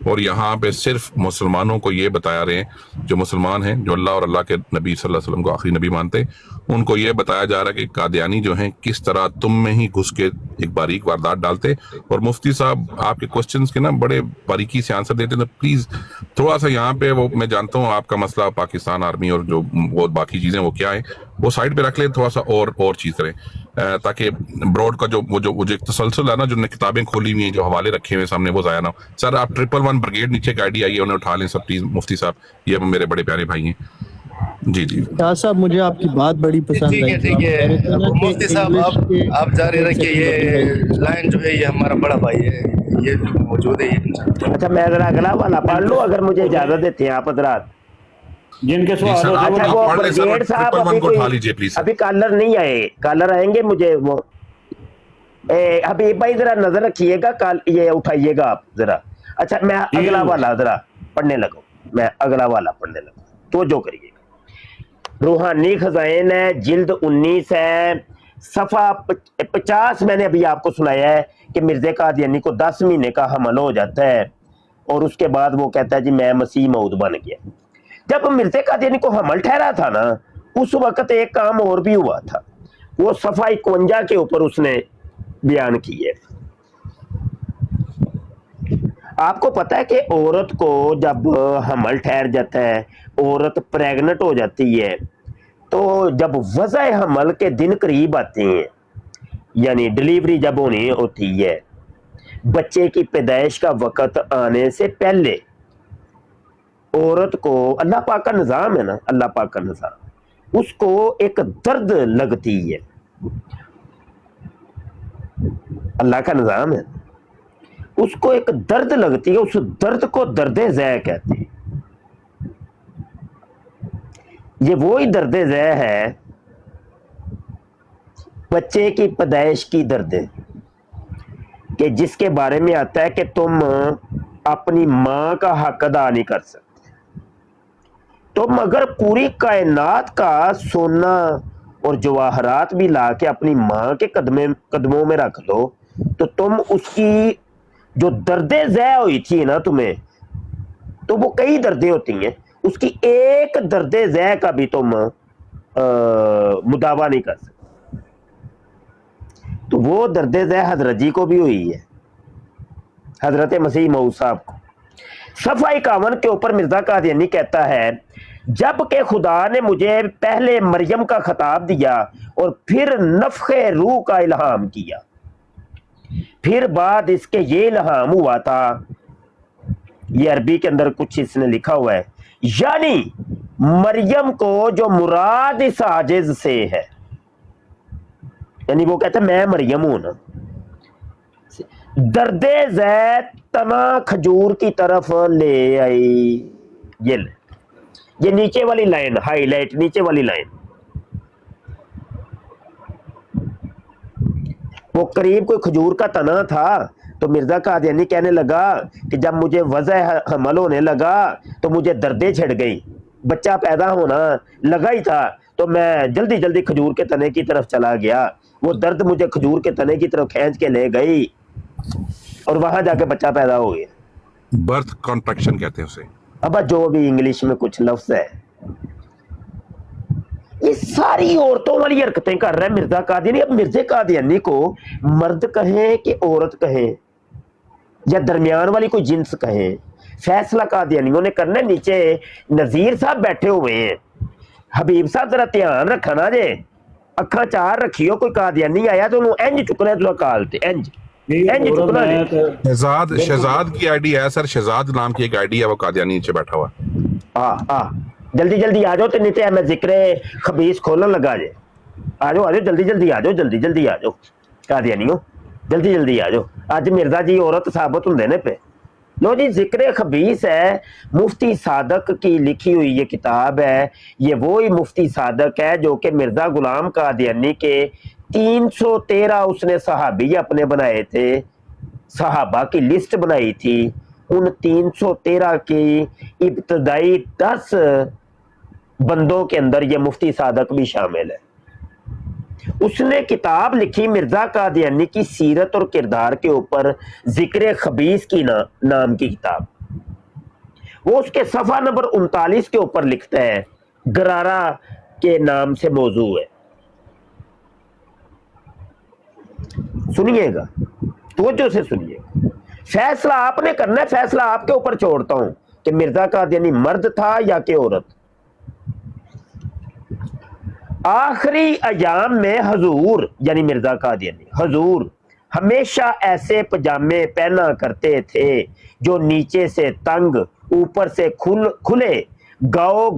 اور یہاں پہ صرف مسلمانوں کو یہ بتایا رہے ہیں جو مسلمان ہیں, جو اللہ اور اللہ کے نبی صلی اللہ علیہ وسلم کو آخری نبی مانتے ہیں, ان کو یہ بتایا جا رہا ہے کہ قادیانی جو ہیں کس طرح تم میں ہی گھس کے ایک باریک واردات ڈالتے. اور مفتی صاحب آپ کے کوسچنز کے نا بڑے باریکی سے آنسر دیتے ہیں, تو پلیز تھوڑا سا یہاں پہ وہ میں جانتا ہوں آپ کا مسئلہ پاکستان آرمی اور جو وہ باقی چیزیں وہ کیا ہیں وہ سائڈ پہ رکھ لیں, تھوڑا سا اور چیز کریں تاکہ براڈ کا جو ایک تسلسل ہے نا, جو کتابیں کھولی ہوئی ہیں, جو حوالے رکھے ہوئے سامنے, وہ ضائع نہ ہو. سر آپ 111 بریگیڈ نیچے کا آئیڈی آئی ہے, انہیں اٹھا لیں سب پلیز مفتی صاحب, یہ میرے بڑے پیارے بھائی ہیں. جی شاہ صاحب مجھے آپ کی بات بڑی پسند آئی. ٹھیک ہے مفتی صاحب آپ جاری رکھیے, یہ لائن جو ہے یہ ہمارا بڑا بھائی ہے, یہ موجود ہے یہ انشاءاللہ۔ اچھا میں ذرا اگلا والا پڑھ لوں اگر مجھے اجازت دیتے ہیں آپ حضرات. جن کے جی سوال سر ہوتے ہیں آپ اچھا وہ وہ پڑھ لیں سر، برگیڈ صاحب 111 ابھی کو اٹھا لیجیے پلیز. ابھی کالر نہیں آئے, کالر آئیں گے مجھے وہ حبیب بھائی ذرا نظر رکھیے گا, یہ اٹھائیے گا آپ ذرا. اچھا میں اگلا والا ذرا پڑھنے لگا, میں اگلا والا پڑھنے لگا, توجہ کریے گا. روحانی خزائن ہے, جلد 19 ہے, صفحہ 50. میں نے ابھی آپ کو سنایا ہے کہ مرزا قادیانی کو 10 مہینے کا حمل ہو جاتا ہے اور اس کے بعد وہ کہتا ہے جی میں مسیح موعود بن گیا. جب مرزا قادیانی کو حمل ٹھہرا تھا نا, اس وقت ایک کام اور بھی ہوا تھا, وہ صفحہ 51 کے اوپر اس نے بیان کی ہے. آپ کو پتا ہے کہ عورت کو جب حمل ٹھہر جاتا ہے, عورت پریگنٹ ہو جاتی ہے, تو جب وضع حمل کے دن قریب آتے ہیں, یعنی ڈلیوری جب ہونی ہوتی ہے, بچے کی پیدائش کا وقت آنے سے پہلے عورت کو, اللہ پاک کا نظام ہے نا, اللہ پاک کا نظام, اس کو ایک درد لگتی ہے, اللہ کا نظام ہے, اس کو ایک درد لگتی ہے, اس درد کو درد ذہ کہتے ہیں. یہ وہی درد ذہ ہے بچے کی پیدائش کی درد, کہ جس کے بارے میں آتا ہے کہ تم اپنی ماں کا حق ادا نہیں کر سکتے. تم اگر پوری کائنات کا سونا اور جواہرات بھی لا کے اپنی ماں کے قدموں میں رکھ دو, تو تم اس کی جو درد ذہ ہوئی تھی نا تمہیں, تو وہ کئی دردیں ہوتی ہیں, اس کی ایک درد ذہ کا بھی تم مداوا نہیں کر سکتے. تو وہ درد ذہ حضرت جی کو بھی ہوئی ہے, حضرت مسیح موعود صاحب کو. صفحہ 51 کے اوپر مرزا قادیانی کہتا ہے, جب کہ خدا نے مجھے پہلے مریم کا خطاب دیا اور پھر نفخ روح کا الہام کیا, پھر بعد اس کے یہ الہام ہوا تھا, یہ عربی کے اندر کچھ اس نے لکھا ہوا ہے, یعنی مریم کو جو مراد اس عاجز سے ہے, یعنی وہ کہتا ہے میں مریم ہوں نا, درد ذہ تنا کھجور کی طرف لے آئی. یہ نیچے والی لائن, ہائی لائٹ نیچے والی لائن, وہ قریب کوئی کھجور کا تنا تھا, تو مرزا قادیانی کہنے لگا کہ جب مجھے وضع حمل ہونے لگا تو مجھے دردیں چھڑ گئی, بچہ پیدا ہونا لگا ہی تھا, تو میں جلدی جلدی کھجور کے تنے کی طرف چلا گیا, وہ درد مجھے کھجور کے تنے کی طرف کھینچ کے لے گئی اور وہاں جا کے بچہ پیدا ہو گیا. برتھ کانٹریکشن کہتے ہیں اسے. اب جو بھی انگلش میں کچھ لفظ ہے, یہ ساری عورتوں والی حرکتیں کر رہا ہے مرزا قادیانی. اب مرزا قادیانی کو مرد کہیں کہ عورت کہیں یا درمیان والی کوئی جنس کہیں, فیصلہ قادیانیوں نے کرنا ہے. نیچے نذیر صاحب بیٹھے ہوئے ہیں, حبیب صاحب ذرا دھیان رکھنا جے, اکھاں چار رکھیو, کوئی قادیانی آیا تو انہوں انج چکنا ہے, تو کال تے انج چکنا جے. شہزاد کی آئی ڈی ہے سر, شہزاد نام کی ایک آئی ڈی ہے, وہ قادیانی نیچے بیٹھا ہوا. جلدی جلدی آ جاؤ, تو نیچے میں ذکر خبیث کھولن لگا جے. آ جاؤ جلدی جلدی آ جاؤ, جلدی جلدی آ جاؤ قادیانیوں, جلدی جلدی آ جاؤ. اج مرزا جی عورت ثابت ہوندے نے پہ. لو جی, ذکر خبیث ہے, مفتی صادق کی لکھی ہوئی یہ کتاب ہے. یہ وہی مفتی صادق ہے جو کہ مرزا غلام قادیانی کے 313 اس نے صحابی اپنے بنائے تھے, صحابہ کی لسٹ بنائی تھی. ان 313 کی ابتدائی 10 بندوں کے اندر یہ مفتی صادق بھی شامل ہے. اس نے کتاب لکھی مرزا قادیانی کی سیرت اور کردار کے اوپر, ذکر خبیث کی نام کی کتاب. وہ اس کے صفحہ نمبر 39 کے اوپر لکھتا ہے, گرارہ کے نام سے موضوع ہے. سنیے گا, توجہ سے سنیے گا, فیصلہ آپ نے کرنا ہے, فیصلہ آپ کے اوپر چھوڑتا ہوں کہ مرزا قادیانی مرد تھا یا کہ عورت. آخری ایام میں حضور یعنی مرزا قادیانی حضور ہمیشہ ایسے پجامے پہنا کرتے تھے جو نیچے سے تنگ اوپر سے کھلے گاؤ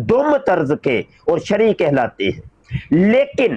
دم طرز کے اور شرعی کہلاتے ہیں. لیکن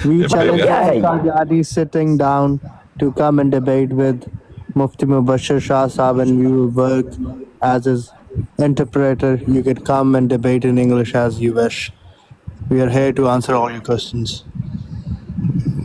We Yeah, challenge yeah, yeah. Qadiani sitting down to come and debate with Mufti Mubashir Shah Sahab, and we will work as his interpreter. You can come and debate in English as you wish. We are here to answer all your questions.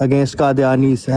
against Qadianis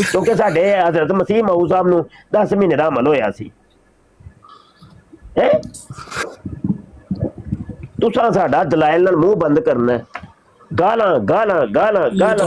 ਕਿਉਂਕਿ ਸਾਡੇ ਹਜ਼ਰਤ ਮਸੀਹ ਮਊਦ ਸਾਹਿਬ ਨੂੰ 10 ਮਹੀਨੇ ਦਾ ਅਮਲ ਹੋਇਆ ਸੀ। ਤੁਸੀਂ ਸਾਡਾ ਦਲਾਇਲ ਨਾਲ ਮੂੰਹ ਬੰਦ ਕਰਨਾ ਹੈ। ਗਾਲਾਂ ਗਾਲਾਂ ਗਾਲਾਂ ਗਾਲਾਂ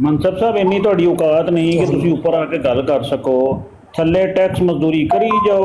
ਮਨਸਬ ਸਾਹਿਬ ਇੰਨੀ ਤੁਹਾਡੀ ਔਕਾਤ ਨਹੀਂ ਕਿ ਤੁਸੀਂ ਉੱਪਰ ਆ ਕੇ ਗੱਲ ਕਰ ਸਕੋ। ਥੱਲੇ ਟੈਕਸ ਮਜ਼ਦੂਰੀ ਕਰੀ ਜਾਓ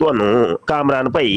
ਤੁਹਾਨੂੰ ਕਾਮਰਾਨ ਭਾਈ,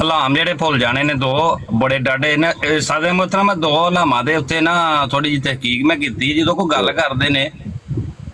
ਹਲਾਮ ਜਿਹੜੇ ਭੁੱਲ ਜਾਣੇ ਨੇ ਦੋ ਬੜੇ ਡਾਡੇ ਨੇ ਸਾਦੇ ਮਤਲਬ ਮੈਂ ਦੋ ਹਲਾਮਾਂ ਦੇ ਉੱਤੇ ਨਾ ਥੋੜੀ ਜਿਹੀ ਤਹਿਕੀਕ ਮੈਂ ਕੀਤੀ। ਜਦੋਂ ਕੋਈ ਗੱਲ ਕਰਦੇ ਨੇ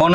ਹੁਣ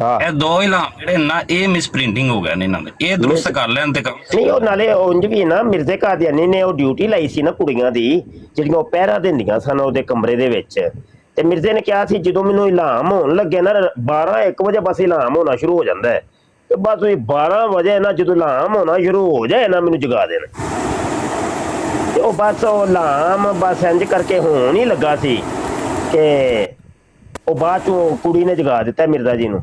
ਇਹ ਦੋ ਇਲਾਮ ਜਿਹੜੇ ਨਾ ਇਹ ਮਿਸ ਪ੍ਰਿੰਟਿੰਗ ਹੋ ਗਏ ਨੇ ਇਹਨਾਂ ਦੇ ਇਹ ਦਰੁਸਤ ਕਰ ਲੈਣ ਤੇ ਨਹੀਂ ਉਹ ਨਾਲੇ ਉਂਝ ਵੀ ਨਾ ਮਿਰਜ਼ੇ ਕਾਦੀਆਨੀ ਨੇ ਉਹ ਡਿਊਟੀ ਲਾਈ ਸੀ ਨਾ ਕੁੜੀਆਂ ਦੀ ਜਿਹੜੀਆਂ ਉਹ ਪਹਿਰਾ ਦਿੰਦੀਆਂ ਸਨ ਉਹਦੇ ਕਮਰੇ ਦੇ ਵਿੱਚ ਤੇ ਮਿਰਜ਼ੇ ਨੇ ਕਿਹਾ ਸੀ ਜਦੋਂ ਮੈਨੂੰ ਇਲਾਮ ਹੋਣ ਲੱਗੇ ਨਾ 12-1 ਵਜੇ ਬਸ ਇਲਾਮ ਹੋਣਾ ਸ਼ੁਰੂ ਹੋ ਜਾਂਦਾ ਹੈ ਤੇ ਬਸ ਉਹ 12 ਵਜੇ ਨਾ ਜਦੋਂ ਇਲਾਮ ਹੋਣਾ ਸ਼ੁਰੂ ਹੋ ਜਾਏ ਨਾ ਮੈਨੂੰ ਜਗਾ ਦੇਣ ਤੇ ਉਹ ਬਸ ਉਹ ਇਲਾਮ ਬਸ ਇੰਜ ਕਰਕੇ ਹੋਣ ਹੀ ਲੱਗਾ ਸੀ ਕਿ ਉਹ ਬਾਅਦ ਚੋਂ ਕੁੜੀ ਨੇ ਜਗਾ ਦਿੱਤਾ ਮਿਰਜ਼ਾ ਜੀ ਨੂੰ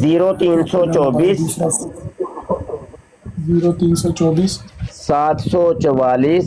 0324 0324 744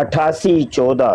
8814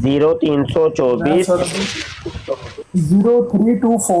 0324 0324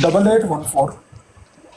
8814।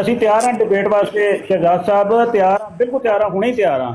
ਅਸੀਂ ਤਿਆਰ ਹਾਂ ਡਿਬੇਟ ਵਾਸਤੇ। ਸ਼ਹਿਜ਼ਾਦ ਸਾਹਿਬ ਤਿਆਰ ਹਾਂ, ਬਿਲਕੁਲ ਤਿਆਰ ਹਾਂ, ਹੁਣੇ ਹੀ ਤਿਆਰ ਹਾਂ।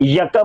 1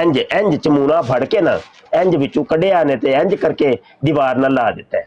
ਇੰਜ ਇੰਜ ਚਮੂਣਾ ਫੜ ਕੇ ਨਾ ਇੰਜ ਵਿੱਚੋਂ ਕੱਢਿਆ ਨੇ ਤੇ ਇੰਜ ਕਰਕੇ ਦੀਵਾਰ ਨਾਲ ਲਾ ਦਿੱਤਾ ਹੈ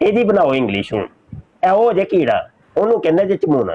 ਇਹਦੀ ਬਣਾਓ ਇੰਗਲਿਸ਼ ਹੁਣ, ਇਹੋ ਜੇ ਕੀੜਾ ਉਹਨੂੰ ਕਹਿੰਦੇ ਜੇ ਚਮੂਨਾ।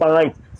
5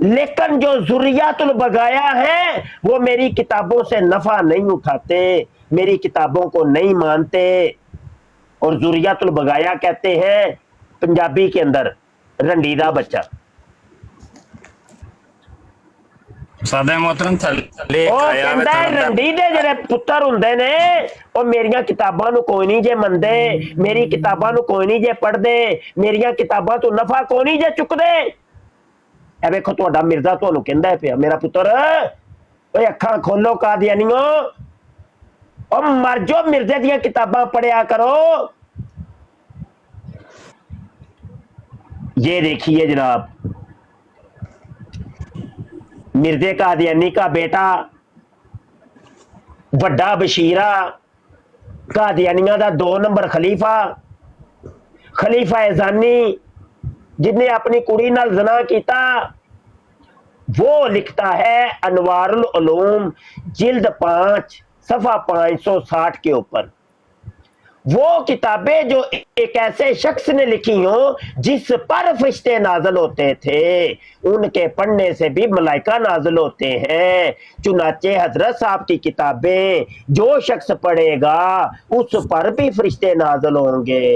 لیکن جو ذریات البغایا ہیں وہ میری کتابوں سے نفع نہیں اٹھاتے، میری کتابوں کو نہیں مانتے. اور ذریات البغایا کہتے ہیں پنجابی کے اندر رنڈیدہ بچہ. سادہ محترم تھلے ਉਹ ਕਹਿੰਦਾ ਰੰਡੀ ਦੇ ਜਿਹੜੇ ਪੁੱਤਰ ਹੁੰਦੇ ਨੇ ਉਹ ਮੇਰੀਆਂ ਕਿਤਾਬਾਂ ਨੂੰ ਕੋਈ ਨਹੀਂ ਜੇ ਮੰਨਦੇ, ਮੇਰੀ ਕਿਤਾਬਾਂ ਨੂੰ ਕੋਈ ਨਹੀਂ ਜੇ ਪੜ੍ਹਦੇ, ਮੇਰੀਆਂ ਕਿਤਾਬਾਂ ਤੋਂ ਨਫਾ ਕੋਈ ਨਹੀਂ ਜੇ ਚੁੱਕਦੇ. ਇਹ ਵੇਖੋ ਤੁਹਾਡਾ ਮਿਰਜ਼ਾ ਤੁਹਾਨੂੰ ਕਹਿੰਦਾ ਪਿਆ ਮੇਰਾ ਪੁੱਤਰ ਓਏ ਅੱਖਾਂ ਖੋਲੋ ਕਾਦੀਆਨੀਓ, ਉਹ ਮਰ ਜਾਓ, ਮਿਰਜ਼ੇ ਦੀਆਂ ਕਿਤਾਬਾਂ ਪੜ੍ਹਿਆ ਕਰੋ. یہ دیکھیے جناب مرزے قادیانی کا بیٹا وڈا بشیرہ قادیانیاں دا 2 نمبر خلیفہ زانی جن نے اپنی کڑی نال زنا کیتا، وہ لکھتا ہے انوار العلوم جلد 5 صفحہ 560 کے اوپر، وہ کتابیں جو ایک ایسے شخص نے لکھی ہوں جس پر فرشتے نازل ہوتے تھے، ان کے پڑھنے سے بھی ملائکہ نازل ہوتے ہیں. چنانچہ حضرت صاحب کی کتابیں جو شخص پڑھے گا اس پر بھی فرشتے نازل ہوں گے.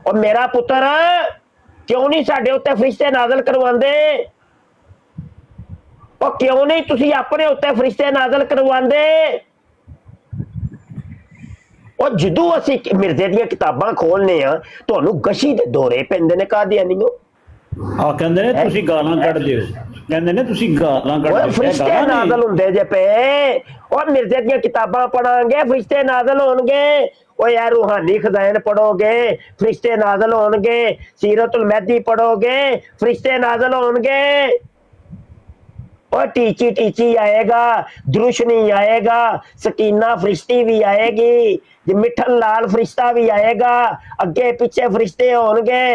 اور میرا پتر کیوں نہیں ساڈے اوتے فرشتے نازل کرواندے؟ اور کیوں نہیں تسی اپنے اوتے فرشتے نازل کرواندے؟ اور جدو اسی مرزے دیا کتاباں کھولنے ہاں تانوں گشی دے دورے پیندے نے قادیانیوں. ہاں کہندے نے تسی گالاں کڈ دیو، کہندے نے تسی گالاں کڈ دیو، فرشتے نازل ہوندے جے پے. اور مرزے دیا کتاباں پڑھاں گے فرشتے نازل ہون گے. اور یا روحانی خزائن پڑھو گے فرشتے نازل ہون گے، سیرت المہدی پڑھو گے فرشتے نازل ہون گے. اور ٹیچی آئے گا، دروشنی آئے گا، سکینہ فرشتی بھی آئے گی، مٹھن لال فرشتہ بھی آئے گا، اگے پیچھے فرشتے ہون گے.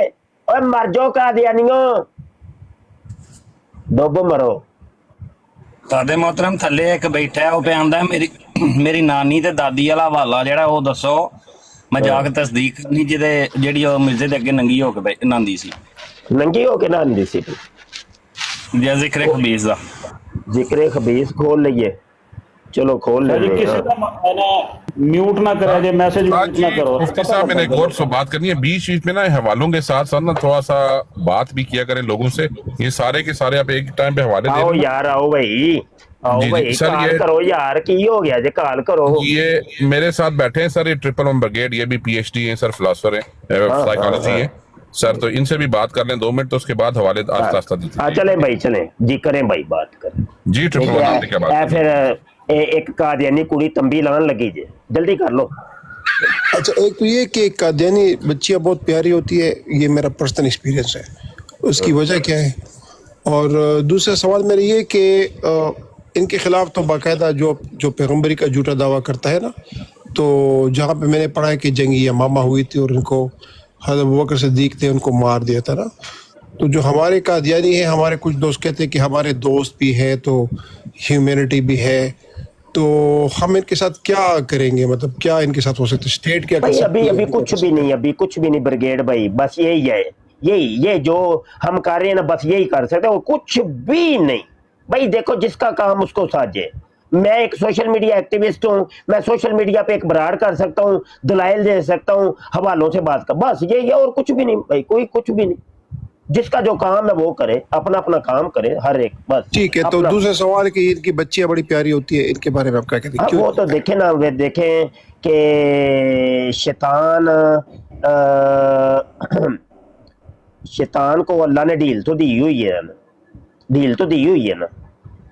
اور مر جو قادیانیوں، ڈوب مرو. سادے محترم تھلے ایک بیٹھا ہے وہ پہ آندا ہے میری نانی تے دادی والا حوالہ جڑا وہ دسو، میں جا کے تصدیق کرنی جیڑی وہ مرزے دے اگے ننگی ہو کے ناندی سی. ننگی ہو کے ناندی سی جی ذکر خبیث دا ذکر خبیث کھول لئیے. چلو کھول لیں. کسی کا میوٹ نہ کرے جے میسج میوٹ نہ کرو. مفتی صاحب میں نے ایک اور سو بات کرنی ہے، بیچ میں نا حوالوں کے ساتھ ساتھ نا تھوڑا سا بات بھی کیا کریں لوگوں سے. یہ سارے کے سارے آپ ایک ٹائم پہ حوالے دے آؤ یار آؤ بھائی کال کرو یار، کی ہو گیا جی کال کرو. یہ میرے ساتھ بیٹھے ہیں سر، یہ 111 بریگیڈ، یہ بھی پی ایچ ڈی ہیں سر، فلاسفر ہیں، سائیکالوجی ہے سر. تو ان سے بھی بات کر لیں 2 منٹ، تو اس کے بعد حوالے آہستہ آہستہ دیتے ہیں. چلیں بھائی چلیں جی، کریں بھائی بات کریں جی. 111 کیا بات پھر ایک قادیانی کڑی تمبی لان لگی جی، جلدی کر لو. اچھا ایک تو یہ کہ قادیانی بچیاں بہت پیاری ہوتی ہے، یہ میرا پرسنل ایکسپیرینس ہے، اس کی وجہ کیا ہے؟ اور دوسرا سوال میرا یہ کہ ان کے خلاف تو باقاعدہ جو پیغمبری کا جھوٹا دعویٰ کرتا ہے نا، تو جہاں پہ میں نے پڑھا ہے کہ جنگی یمامہ ہوئی تھی اور ان کو حضرت ابوبکر صدیق نے ان کو مار دیا تھا نا. تو جو ہمارے قادیانی ہیں، ہمارے کچھ دوست کہتے ہیں کہ ہمارے دوست بھی ہیں تو ہیومینٹی بھی ہے، تو ہم ان کے ساتھ کیا کریں گے؟ مطلب کیا ان کے ساتھ ہو سکتا ہے؟ اسٹیٹ کیا کر سکتی ہے؟ ابھی کچھ بھی نہیں، ابھی کچھ بھی نہیں بریگیڈ بھائی، بس یہی ہے، یہ جو ہم کر رہے ہیں نا بس یہی کر سکتے ہیں، اور کچھ بھی نہیں بھائی. دیکھو جس کا کام اس کو ساجے. میں ایک سوشل میڈیا ایکٹیوسٹ ہوں، میں سوشل میڈیا پہ ایک براڑ کر سکتا ہوں، دلائل دے سکتا ہوں، حوالوں سے بات کر، بس یہی ہے اور کچھ بھی نہیں بھائی، کوئی کچھ بھی نہیں. جس کا جو کام ہے وہ کرے، اپنا اپنا کام کرے ہر ایک، بس. ٹھیک ہے. تو دوسرا سوال کہ ان کی بچیاں بڑی پیاری ہوتی ہے، ان کے بارے میں آپ کیا کہتے ہیں؟ وہ تو دیکھیں نا، دیکھیں کہ شیطان کو اللہ نے ڈیل تو دی ہوئی ہے نا.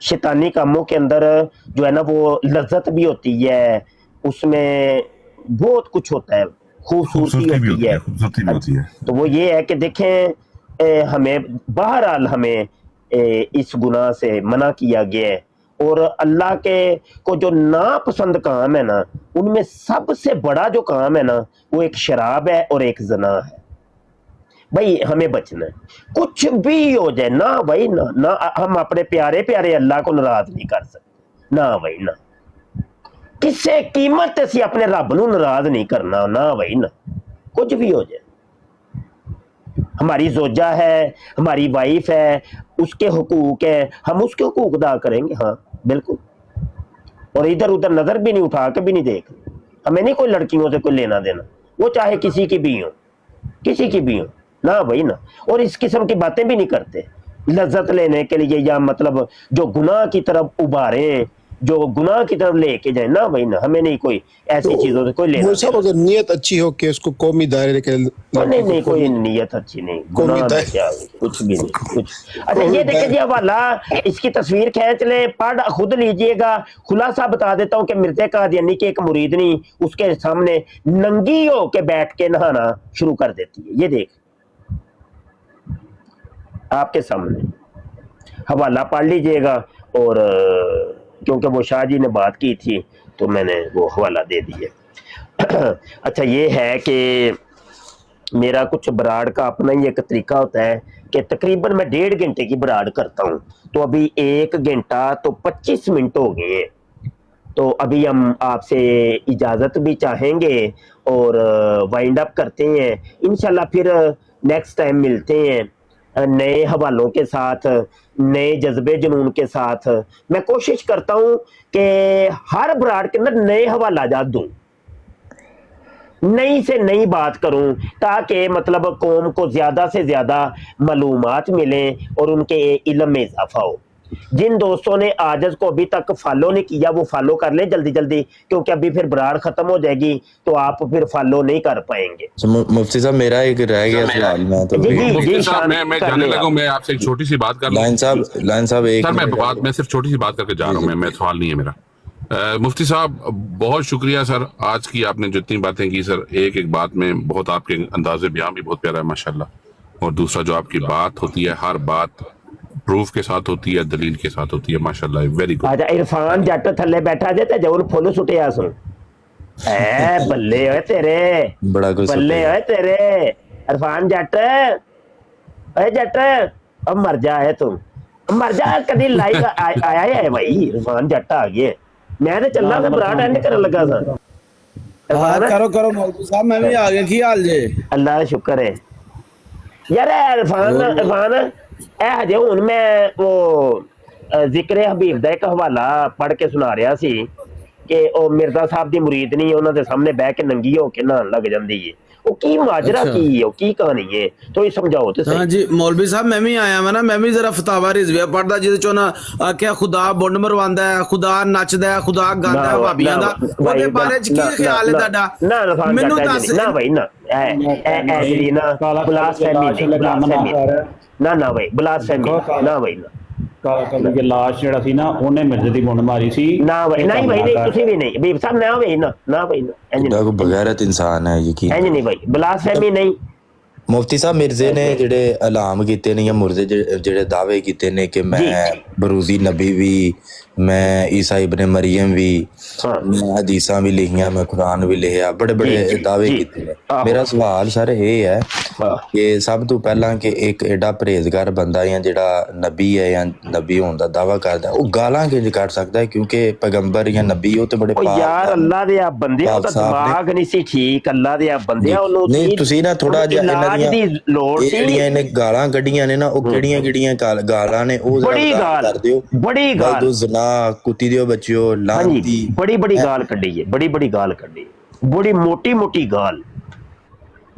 شیطانی کاموں کے اندر جو ہے نا وہ لذت بھی ہوتی ہے، اس میں بہت کچھ ہوتا ہے، خوبصورتی ہوتی ہے. تو وہ یہ ہے کہ دیکھیں ہمیں بہرحال ہمیں اس گناہ سے منع کیا گیا ہے، اور اللہ کے کو جو ناپسند کام ہے نا ان میں سب سے بڑا جو کام ہے نا وہ ایک شراب ہے اور ایک زنا ہے. بھائی ہمیں بچنا ہے، کچھ بھی ہو جائے نہ بھائی، نہ ہم اپنے پیارے پیارے اللہ کو ناراض نہیں کر سکتے، نہ بھائی نہ کسے قیمت سے اپنے رب نو ناراض نہیں کرنا، نہ بھائی نہ کچھ بھی ہو جائے. ہماری زوجہ ہے, ہماری وائف ہے, اس کے حقوق ہیں, ہم اس کے حقوق ادا کریں گے. ہاں بالکل. اور ادھر ادھر نظر بھی نہیں اٹھا کے بھی نہیں دیکھ, ہمیں نہیں کوئی لڑکیوں سے کوئی لینا دینا, وہ چاہے کسی کی بھی ہو, کسی کی بھی ہو نہ بھائی نہ. اور اس قسم کی باتیں بھی نہیں کرتے لذت لینے کے لیے, یا مطلب جو گناہ کی طرف ابھاریں, جو گناہ کی طرف لے کے جائیں. نہ بھائی نہ, ہمیں نہیں کوئی ایسی چیزوں سے کوئی لینا وہ صاحب اگر نیت اچھی ہو کہ اس کو قومی دائرے کے نہیں نہیں, کوئی نیت اچھی نہیں, گناہ میں کیا کچھ بھی نہیں کچھ. اچھا یہ دیکھیں جی حوالہ, اس کی تصویر کھینچ لیں, پڑھ خود لیجئے گا. خلاصہ بتا دیتا ہوں کہ مرزا قادیانی کی ایک مریدنی اس کے سامنے ننگی ہو کے بیٹھ کے نہانا شروع کر دیتی ہے. یہ دیکھ آپ کے سامنے, حوالہ پڑھ لیجئے گا. اور کیونکہ وہ شاہ جی نے بات کی تھی تو میں نے وہ حوالہ دے دیے. اچھا یہ ہے کہ میرا کچھ براڈ کا اپنا ہی ایک طریقہ ہوتا ہے کہ تقریباً میں 1.5 گھنٹے کی براڈ کرتا ہوں, تو ابھی 1 گھنٹہ تو 25 منٹ ہو گئے ہیں. تو ابھی ہم آپ سے اجازت بھی چاہیں گے اور وائنڈ اپ کرتے ہیں انشاءاللہ. پھر نیکسٹ ٹائم ملتے ہیں نئے حوالوں کے ساتھ, نئے جذبے جنون کے ساتھ. میں کوشش کرتا ہوں کہ ہر براڈ کے اندر نئے حوالہ جات دوں, نئی سے نئی بات کروں, تاکہ مطلب قوم کو زیادہ سے زیادہ معلومات ملیں اور ان کے علم میں اضافہ ہو. جن دوستوں نے آجز کو ابھی تک فالو نہیں کیا وہ فالو کر لیں جلدی جلدی, کیونکہ ابھی پھر براڈ ختم ہو جائے گی تو آپ پھر فالو نہیں کر پائیں گے. مفتی صاحب میرا ایک رہ گیا سوال, میں تو مفتی صاحب میں جانے لگا ہوں, میں آپ سے ایک چھوٹی سی بات کر لوں. لائن صاحب ایک سر میں صرف چھوٹی سی بات کر کے جا رہا ہوں, میں سوال نہیں ہے میرا. مفتی صاحب بہت شکریہ سر, آج کی آپ نے جتنی باتیں کی سر, ایک ایک بات میں بہت آپ کے انداز بیان بھی بہت پیارا ہے ماشاءاللہ. اور دوسرا جو آپ کی بات ہوتی ہے, ہر بات پروف کے ساتھ ہوتی ہے, دلیل کے ساتھ ہوتی ہے ماشاءاللہ. Very good. آجا عرفان جٹ تھلے بیٹھا جے تے جون پھول سٹیا سن, اے بلے ہوئے تیرے, بلے ہوئے تیرے عرفان جٹ. اے جٹ اب مر جا ہے, تم مر جا. کدی لائیو آیا ہے بھائی, عرفان جٹ آ گئے. میں تو چلنا تھا براڈ اینڈ کرن لگا سا. کرو مولوی صاحب, میں بھی آ گیا. کی حال جے؟ اللہ کا شکر ہے یار. عرفان اے ہجے ہن میں وہ ذکر حبیب دا ایک حوالہ پڑھ کے سنا رہا سی کہ او مرزا صاحب دی مریدنی انہاں دے سامنے بہ کے ننگی ہو کے نہان لگ جاندی ہے. وہ کی ماجرا کی ہے, وہ کی کہانی ہے, تو یہ سمجھاؤ تے. ہاں جی مولوی صاحب میں بھی آیا ہاں نا, میں بھی ذرا فتاوا رضویہ پڑھدا جے چوں نا کہ خدا بنڈ مرواندہ ہے, خدا نچدا ہے, خدا گاندا ہے بھابیاں دا. او دے بارے چ کی خیال ہے تہاڈا؟ مینوں دس. نہ بھائی نہ اے جی نا بلاسفیمی نہ بھائی بلاسفیمی نہ بھائی نہ. کہ لاش جڑا سی نا اونے مرزے دی بنڈ ماری سی. نہ بھائی نہیں بھائی نہیں, تسی بھی نہیں حبیب صاحب, نہ بھائی نہ بھائی نہ, بغیرت انسان ہے یقین نہیں بھائی بلاسفیمی نہیں. مفتی صاحب مرزے نے جڑے اعلام کیتے نے یا مرزے جڑے دعوے کیتے نے کہ میں بروزی نبی بھی, میں عیسیٰ ابن مریم بھی, میں حدیثاں بھی لکھیاں, میں قرآن بھی لکھیا, بڑے بڑے دعوے کیتے نے. میرا سوال سر یہ ہے کہ سب تو پہلا کہ ایک ایڈا پرہیزگار بندہ یا جڑا نبی ہے یا نبی ہون دا دعویٰ کردا ہے, وہ گالاں کنج کر سکدا ہے؟ کیونکہ پیغمبر یا نبی ہو تے بڑے پاک یار اللہ دے بندے دا دماغ نہیں سی ٹھیک. اللہ دے بندے اونوں نہیں تسی نا تھوڑا جہا انہاں دی لوڑ سی جڑیاں نے گالاں کڈیاں نے نا, او کیڑیاں گالاں نے, او بڑی گال کر دیو. بڑی گال زنا کتی دیو بچیو لعنتی, بڑی گال کڈی ہے, بڑی گال کڈی, بڑی موٹی گال,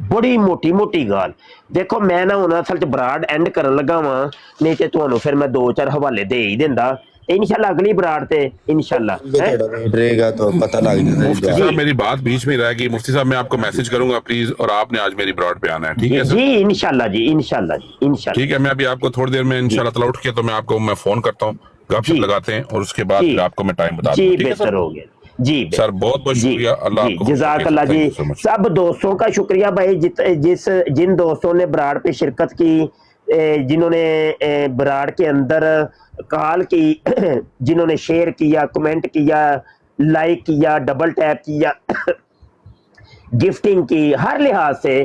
بڑی موٹی گال. دیکھو میں نا ہن اصل چ براڈ اینڈ کرن لگا وا, نہیں تے تانوں پھر میں 2-4 حوالے دے ہی دیندا. انشاءاللہ اگلی براڈ تے انشاءاللہ رہے گا تو پتہ لگ جائے گا. مفتی صاحب میری بات بیچ میں رہ گئی, مفتی صاحب میں آپ کو میسج کروں گا پلیز, اور آپ نے آج میری براڈ پہ آنا ہے, ٹھیک ہے سر؟ جی انشاءاللہ جی انشاءاللہ. ٹھیک ہے, میں ابھی آپ کو تھوڑی دیر میں انشاءاللہ تعالیٰ اٹھ کے تو میں آپ کو میں فون کرتا ہوں, گپ شپ لگاتے ہیں, اور اس کے بعد پھر آپ کو میں ٹائم بتا دوں. جی بہتر ہو گیا جی سر, بہت شکریہ. اللہ آپ کو جزاک اللہ جی. سب دوستوں کا شکریہ بھائی, جن دوستوں نے براڈ پہ شرکت کی, جنہوں نے براڈ کے اندر کال کی, جنہوں نے شیئر کیا, کمنٹ کیا, لائک کیا, ڈبل ٹیپ کیا, گفٹنگ کی, ہر لحاظ سے